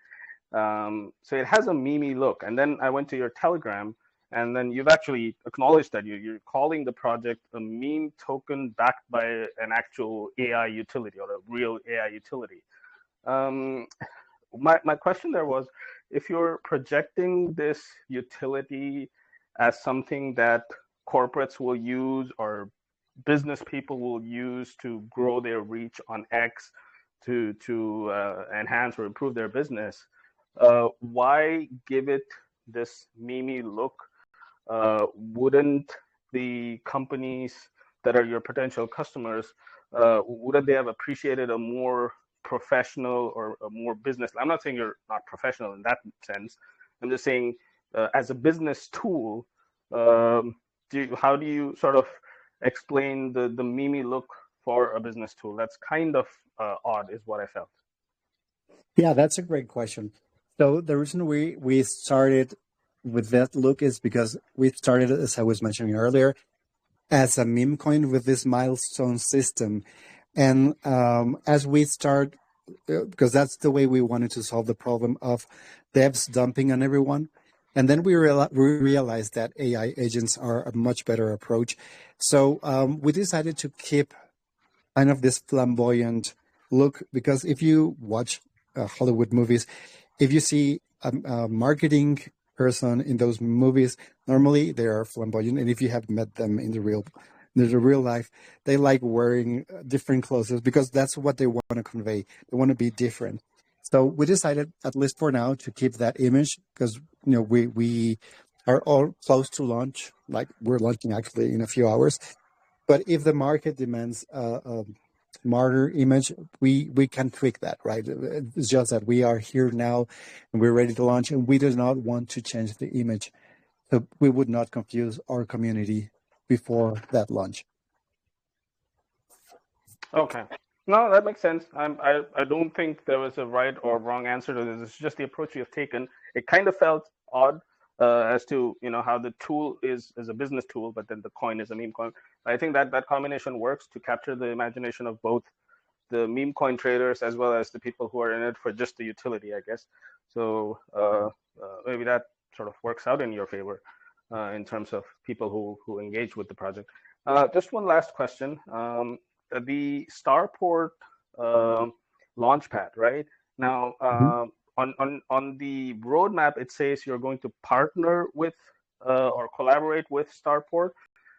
So it has a memey look, and then I went to your Telegram, and then you've actually acknowledged that you're calling the project a meme token backed by an actual AI utility, or a real AI utility. Um, my question there was, if you're projecting this utility as something that corporates will use, or business people will use to grow their reach on X, to enhance or improve their business, why give it this memey look? Wouldn't the companies that are your potential customers, wouldn't they have appreciated a more professional or a more business? I'm not saying you're not professional in that sense. I'm just saying, as a business tool, how do you sort of explain the memey look for a business tool? That's kind of odd, is what I felt. Yeah, that's a great question. So the reason we started with that look is because we started, as I was mentioning earlier, as a meme coin with this milestone system. And as we start, because that's the way we wanted to solve the problem of devs dumping on everyone. And then we realized that AI agents are a much better approach. So we decided to keep kind of this flamboyant look, because if you watch Hollywood movies, if you see a marketing person in those movies, normally they are flamboyant, and if you have met them in the real life, they like wearing different clothes because that's what they want to convey. They want to be different. So we decided, at least for now, to keep that image, because we are all close to launch. Like, we're launching actually in a few hours. But if the market demands a smarter image, we can tweak that, right? It's just that we are here now and we're ready to launch, and we do not want to change the image, so we would not confuse our community before that launch. Okay. No, that makes sense. I don't think there was a right or wrong answer to this. It's just the approach you have taken. It kind of felt odd, as to how the tool is a business tool, but then the coin is a meme coin. I think that combination works to capture the imagination of both the meme coin traders as well as the people who are in it for just the utility, I guess. So maybe that sort of works out in your favor in terms of people who engage with the project. Just one last question. The Starport launchpad, right? Now, Mhm. on the roadmap, it says you're going to partner with or collaborate with Starport.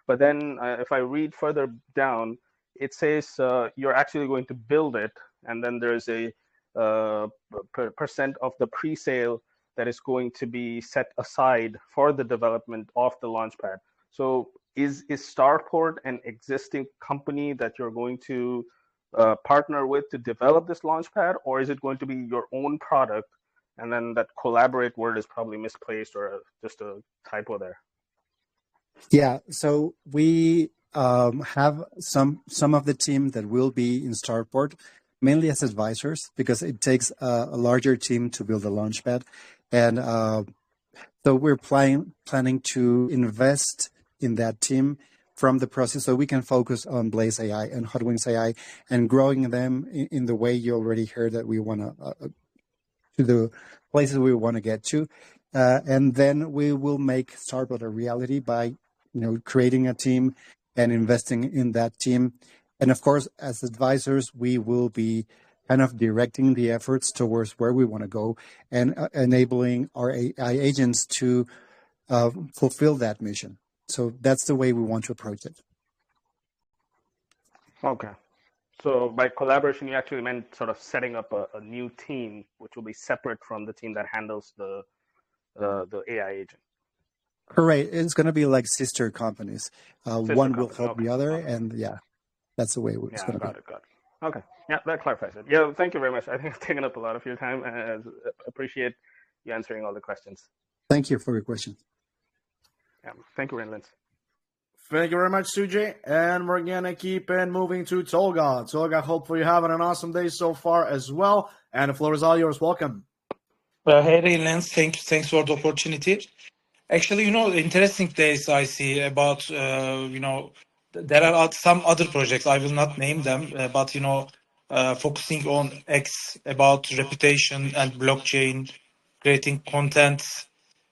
But then if I read further down, it says you're actually going to build it, and then there's a percent of the pre-sale that is going to be set aside for the development of the launchpad. So is Starport an existing company that you're going to partner with to develop this launchpad, or is it going to be your own product? And then that collaborate word is probably misplaced or just a typo there. Yeah, so we have some of the team that will be in Starport, mainly as advisors, because it takes a larger team to build a launchpad. And so we're planning to invest in that team from the process so we can focus on Blaze AI and Hotwings AI and growing them in the way you already heard that we want to the places we want to get to. And then we will make Starport a reality by creating a team and investing in that team. And of course, as advisors, we will be kind of directing the efforts towards where we want to go and enabling our AI agents to fulfill that mission. So that's the way we want to approach it. Okay. So by collaboration, you actually meant sort of setting up a new team, which will be separate from the team that handles the AI agent. Correct. It's going to be like sister companies. One will help the other, and yeah, that's the way it's going to be. Got it. Okay. Yeah, that clarifies it. Yeah, thank you very much. I think I've taken up a lot of your time. I appreciate you answering all the questions. Thank you for your question. Yeah, thank you, Renlins. Thank you very much, Sujay. And we're going to keep on moving to Tolga. Tolga, hopefully you're having an awesome day so far as well. And the floor is all yours. Welcome. Hey, Renlins. Thanks for the opportunity. Actually, interesting days I see about, there are some other projects. I will not name them, but, focusing on X about reputation and blockchain, creating content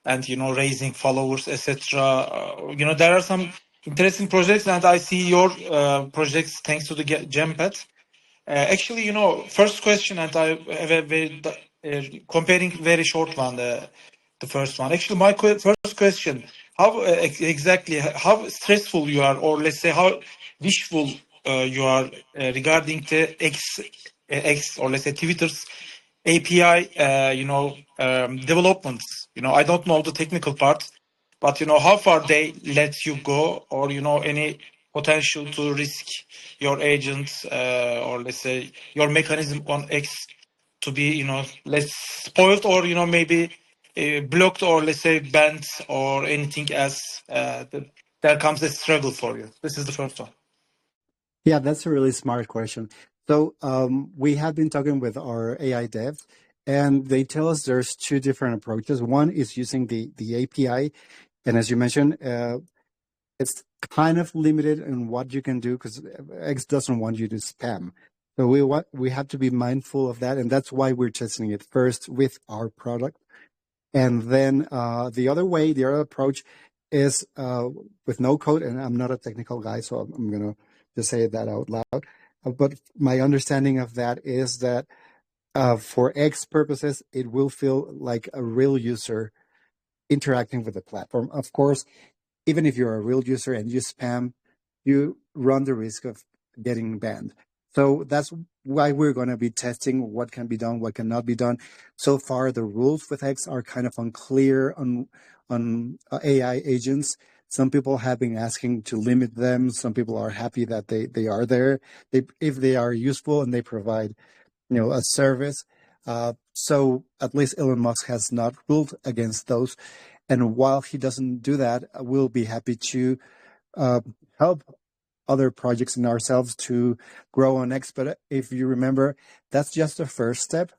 and, raising followers, etc. There are some interesting projects, and I see your projects thanks to the GemPad. Actually, first question, and I have a very comparing very short one, the first one. Actually, my first question: how exactly how stressful you are, or let's say how wishful you are regarding the X, or let's say Twitter's API, developments. I don't know the technical part, but how far they let you go, or any potential to risk your agents, or let's say your mechanism on X to be less spoiled, or maybe blocked, or let's say banned, or anything else. There comes a struggle for you. This is the first one. Yeah, that's a really smart question. So we have been talking with our AI devs, and they tell us there's two different approaches. One is using the API, and as you mentioned, it's kind of limited in what you can do because X doesn't want you to spam. So we have to be mindful of that, and that's why we're testing it first with our product. And then the other approach is with no code, and I'm not a technical guy, so I'm going to just say that out loud. But my understanding of that is that for X purposes, it will feel like a real user interacting with the platform. Of course, even if you're a real user and you spam, you run the risk of getting banned. So that's why we're going to be testing what can be done, what cannot be done. So far, the rules with X are kind of unclear on AI agents. Some people have been asking to limit them. Some people are happy that they are there. If they are useful and they provide, a service. So at least Elon Musk has not ruled against those. And while he doesn't do that, we'll be happy to help other projects and ourselves to grow on X. But if you remember, that's just the first step.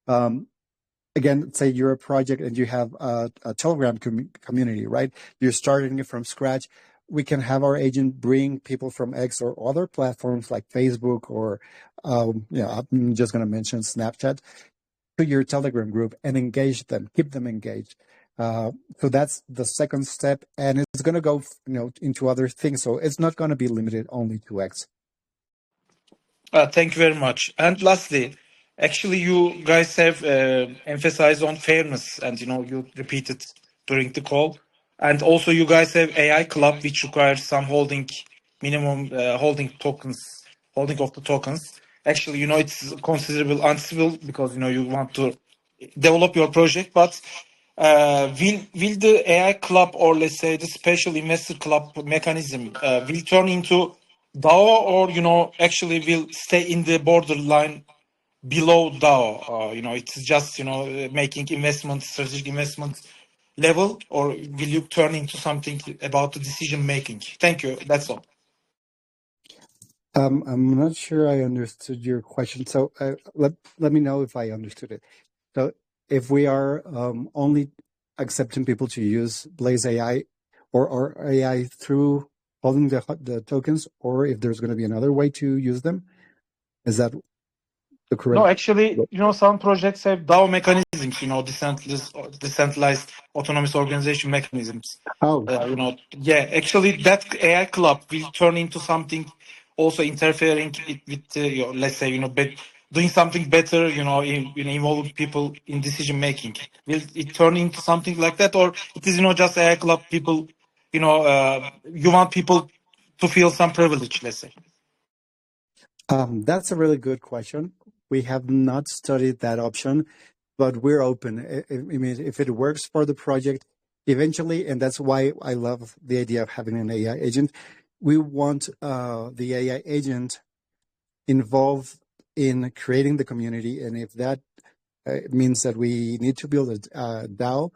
Again, say you're a project and you have a Telegram community, right? You're starting it from scratch. We can have our agent bring people from X or other platforms like Facebook or, I'm just going to mention Snapchat to your Telegram group and engage them, keep them engaged. So that's the second step, and it's going to go, into other things. So it's not going to be limited only to X. Thank you very much. And lastly, actually, you guys have emphasized on fairness, and you repeated during the call. And also, you guys have AI Club, which requires some minimum holding of the tokens. Actually, it's considerable uncivil because you want to develop your project, but will the AI club, or let's say the special investor club mechanism, will turn into DAO, or actually will stay in the borderline below DAO? It's just making investment, strategic investment level, or will you turn into something about the decision making? Thank you. That's all. I'm not sure I understood your question. So let me know if I understood it. So if we are only accepting people to use Blaze AI or AI through holding the tokens, or if there's going to be another way to use them, is that the correct? No, actually, some projects have DAO mechanisms, decentralized autonomous organization mechanisms. Oh, Yeah, actually, that AI club will turn into something also interfering with, let's say, doing something better, involving people in decision making. Will it turn into something like that, or it is, just AI club people, you want people to feel some privilege, let's say? that's a really good question. We have not studied that option, but we're open. I mean, if it works for the project eventually, and that's why I love the idea of having an AI agent. We want the AI agent involved in creating the community, and if that means that we need to build a DAO,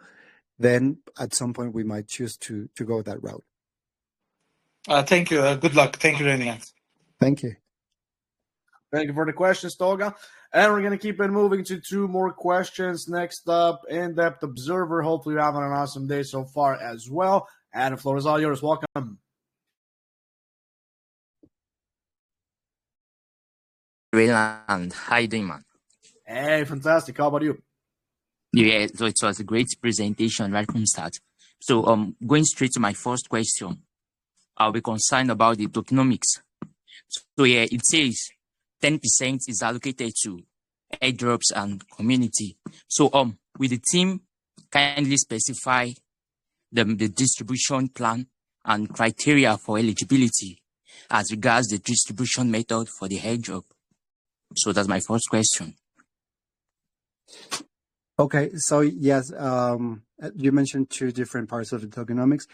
then at some point we might choose to go that route. Thank you. Good luck. Thank you very much. Thank you. Thank you for the questions, Tolga. And we're going to keep it moving to two more questions. Next up, In-Depth Observer. Hopefully you're having an awesome day so far as well. And the floor is all yours. Welcome. Rayland, how you doing, man? Hey, fantastic. How about you? Yeah, so it was a great presentation right from start. So going straight to my first question, I'll be concerned about the tokenomics. So yeah, it says 10% is allocated to airdrops and community. So will the team kindly specify the distribution plan and criteria for eligibility as regards the distribution method for the airdrop? So that's my first question. Okay, so yes, you mentioned two different parts of the tokenomics.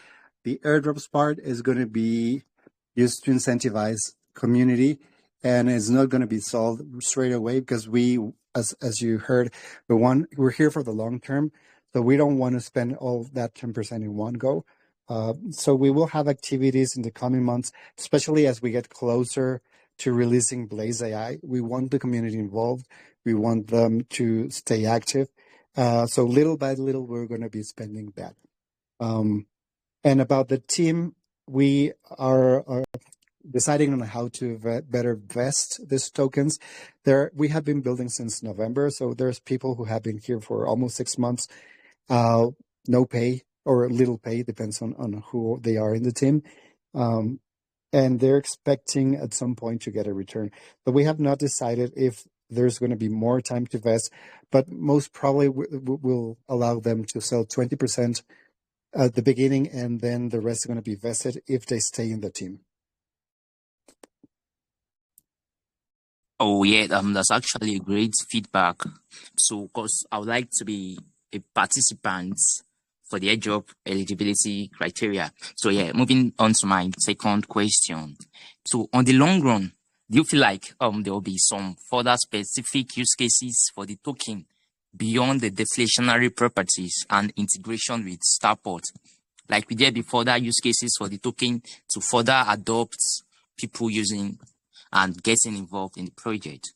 The airdrops part is going to be used to incentivize community, and it's not going to be solved straight away because we, as you heard, we're here for the long term, so we don't want to spend all that 10% in one go. So we will have activities in the coming months, especially as we get closer to releasing Blaze AI. We want the community involved. We want them to stay active. So little by little, we're going to be spending that. And about the team, we are deciding on how to better vest these tokens. We have been building since November, so there's people who have been here for almost 6 months, no pay or little pay, depends on who they are in the team. And they're expecting at some point to get a return. But we have not decided if there's going to be more time to vest, but most probably we'll allow them to sell 20% at the beginning, and then the rest is going to be vested if they stay in the team. Oh yeah, that's actually a great feedback. So, of course, I would like to be a participant for the airdrop eligibility criteria. So yeah, moving on to my second question. So on the long run, do you feel like there will be some further specific use cases for the token beyond the deflationary properties and integration with Starport? Like, will there be further use cases for the token to further adopt people using and getting involved in the project?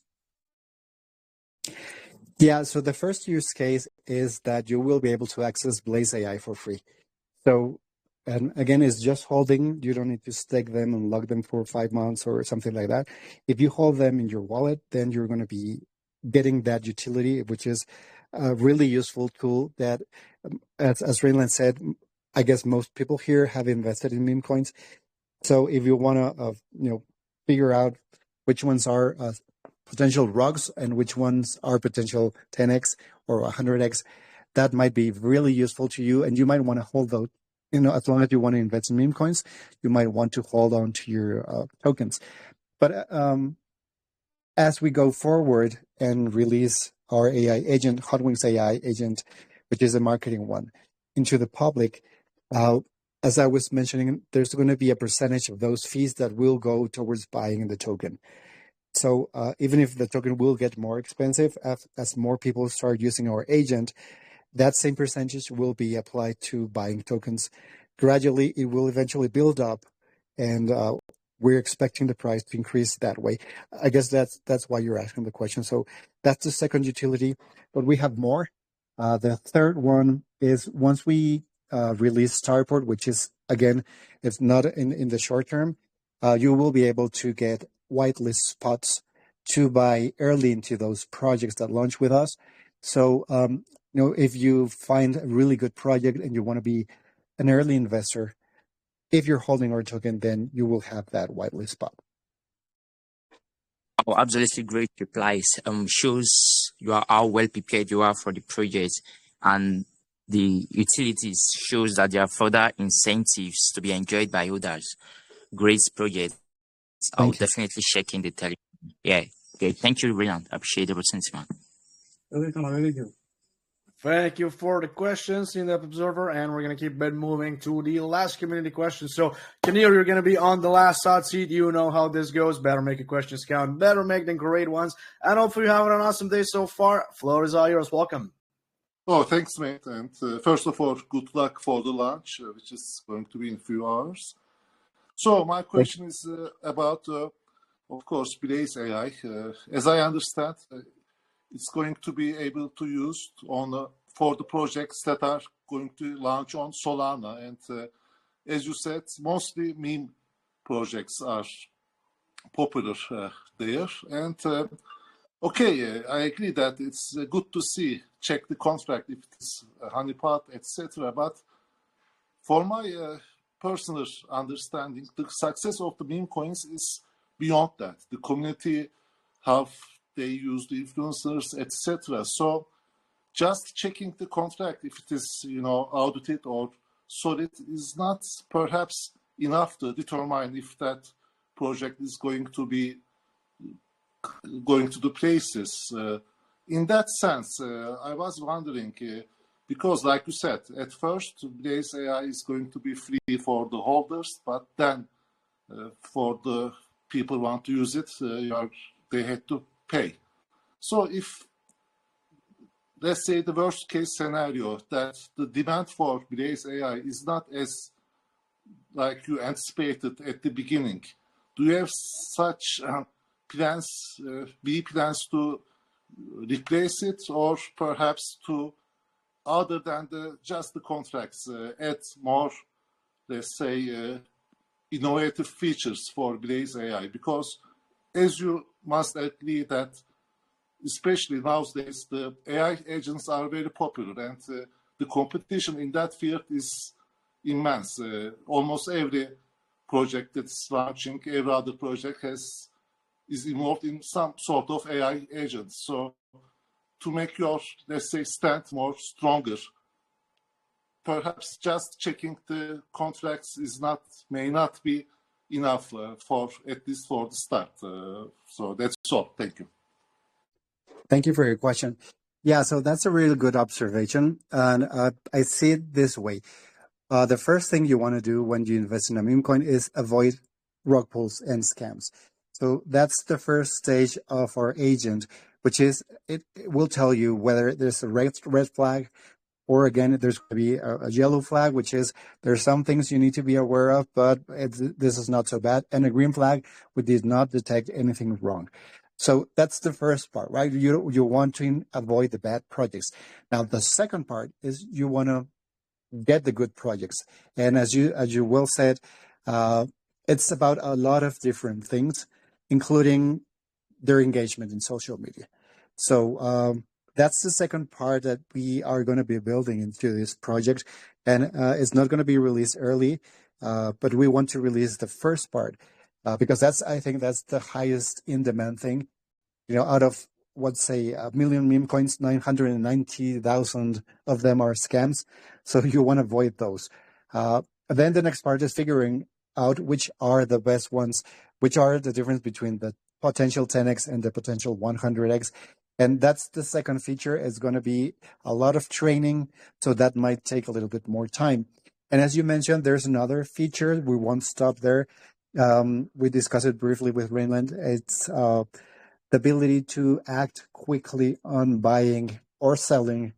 Yeah, so the first use case is that you will be able to access Blaze AI for free. So, and again, it's just holding. You don't need to stake them and lock them for 5 months or something like that. If you hold them in your wallet, then you're going to be getting that utility, which is a really useful tool that, as Raylan said, I guess most people here have invested in meme coins. So if you want to, figure out which ones are potential rugs and which ones are potential 10x or 100x, that might be really useful to you. And you might want to hold those, as long as you want to invest in meme coins, you might want to hold on to your tokens. But as we go forward and release our AI agent, Hotwings AI agent, which is a marketing one, into the public, as I was mentioning, there's going to be a percentage of those fees that will go towards buying the token. So even if the token will get more expensive as more people start using our agent, that same percentage will be applied to buying tokens. Gradually, it will eventually build up, and we're expecting the price to increase that way. I guess that's why you're asking the question. So that's the second utility, but we have more. The third one is once we release Starport, which is, again, it's not in the short term, you will be able to get whitelist spots to buy early into those projects that launch with us. So, if you find a really good project and you want to be an early investor, if you're holding our token, then you will have that whitelist spot. Oh, absolutely great replies. Shows you are how well prepared you are for the project, and the utilities shows that there are further incentives to be enjoyed by others. Great project. I'll definitely check in the Telegram. Yeah. Okay. Thank you, Ryan. I appreciate the opportunity, man. Thank you for the questions in the observer, and we're going to keep moving to the last community question. So, Kanil, you're going to be on the last hot seat. You know how this goes. Better make your questions count. Better make them great ones. And hopefully you're having an awesome day so far. Floor is all yours. Welcome. Oh, thanks, mate. And first of all, good luck for the launch, which is going to be in a few hours. So my question is about, of course, Blaze AI. As I understand, it's going to be able to use for the projects that are going to launch on Solana. And as you said, mostly meme projects are popular there. And okay, I agree that it's good to check the contract if it's a honeypot, etc. But for my personal understanding, the success of the meme coins is beyond that. The community, how they use the influencers, etc. So just checking the contract, if it is, audited or solid, is not perhaps enough to determine if that project is going to the places. In that sense, I was wondering, because like you said, at first, Blaze AI is going to be free for the holders, but then for the people who want to use it, they had to pay. So if, let's say the worst case scenario, that the demand for Blaze AI is not as like you anticipated at the beginning, do you have such plans to replace it, or perhaps to, other than just the contracts, add more, let's say, innovative features for Blaze AI? Because as you must agree that, especially nowadays, the AI agents are very popular, and the competition in that field is immense. Almost every project that's launching, every other project is involved in some sort of AI agent. So to make your, let's say, stand more stronger, perhaps just checking the contracts may not be enough for, at least for the start. So that's all. Thank you. Thank you for your question. Yeah, so that's a really good observation. And I see it this way. The first thing you want to do when you invest in a meme coin is avoid rug pulls and scams. So that's the first stage of our agent, which is it will tell you whether there's a red flag, or again, there's going to be a yellow flag, which is there's some things you need to be aware of, but this is not so bad. And a green flag, we did not detect anything wrong. So that's the first part, right? You want to avoid the bad projects. Now, the second part is you want to get the good projects. And as you well said, it's about a lot of different things, including their engagement in social media. So that's the second part that we are going to be building into this project. And it's not going to be released early, but we want to release the first part because I think that's the highest in demand thing. Out of, let's say, 1 million meme coins, 990,000 of them are scams. So you want to avoid those. Then the next part is figuring out which are the best ones, which are the difference between the potential 10x and the potential 100x. And that's the second feature. It's going to be a lot of training, so that might take a little bit more time. And as you mentioned, there's another feature. We won't stop there. We discussed it briefly with Rainland. It's the ability to act quickly on buying or selling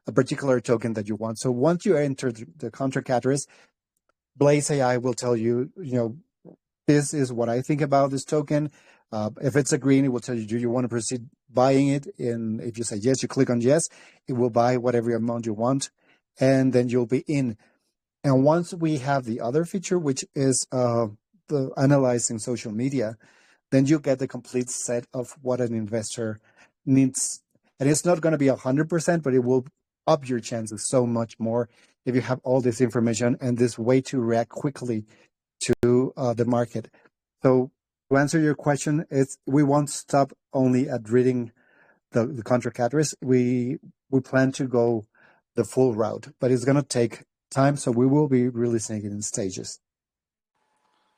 a particular token that you want. So once you enter the contract address, Blaze AI will tell you, this is what I think about this token. If it's a green, it will tell you, do you want to proceed buying it? And if you say yes, you click on yes, it will buy whatever amount you want, and then you'll be in. And once we have the other feature, which is the analyzing social media, then you get the complete set of what an investor needs. And it's not going to be 100%, but it will up your chances so much more if you have all this information and this way to react quickly to the market. So to answer your question, we won't stop only at reading the contract address. We plan to go the full route, but it's going to take time. So we will be releasing it in stages.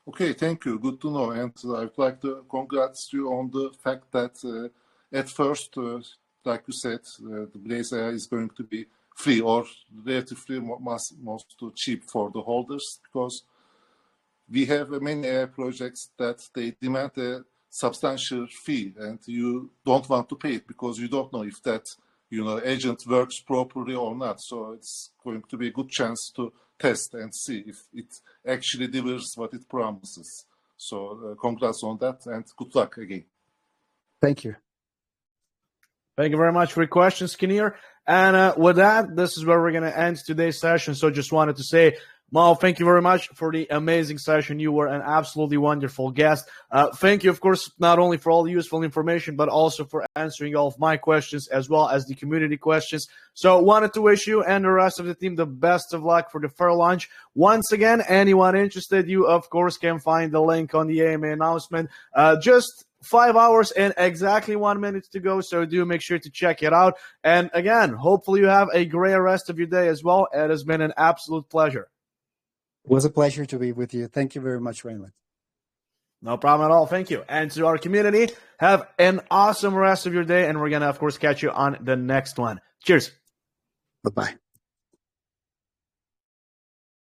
Okay, thank you. Good to know. And I'd like to congratulate you on the fact that at first, like you said, the Blaze AI is going to be free or relatively most cheap for the holders, because we have many AI projects that they demand a substantial fee, and you don't want to pay it because you don't know if that agent works properly or not. So it's going to be a good chance to test and see if it actually delivers what it promises. So congrats on that, and good luck again. Thank you. Thank you very much for your questions, Kinnear. And with that, this is where we're going to end today's session. So just wanted to say, Mo, thank you very much for the amazing session. You were an absolutely wonderful guest. Thank you, of course, not only for all the useful information, but also for answering all of my questions as well as the community questions. So wanted to wish you and the rest of the team the best of luck for the fair launch. Once again, anyone interested, you, of course, can find the link on the AMA announcement. Just 5 hours and exactly 1 minute to go, so do make sure to check it out. And again, hopefully you have a great rest of your day as well. It has been an absolute pleasure. It was a pleasure to be with you. Thank you very much, Raymond. No problem at all. Thank you. And to our community, have an awesome rest of your day. And we're going to, of course, catch you on the next one. Cheers. Bye-bye.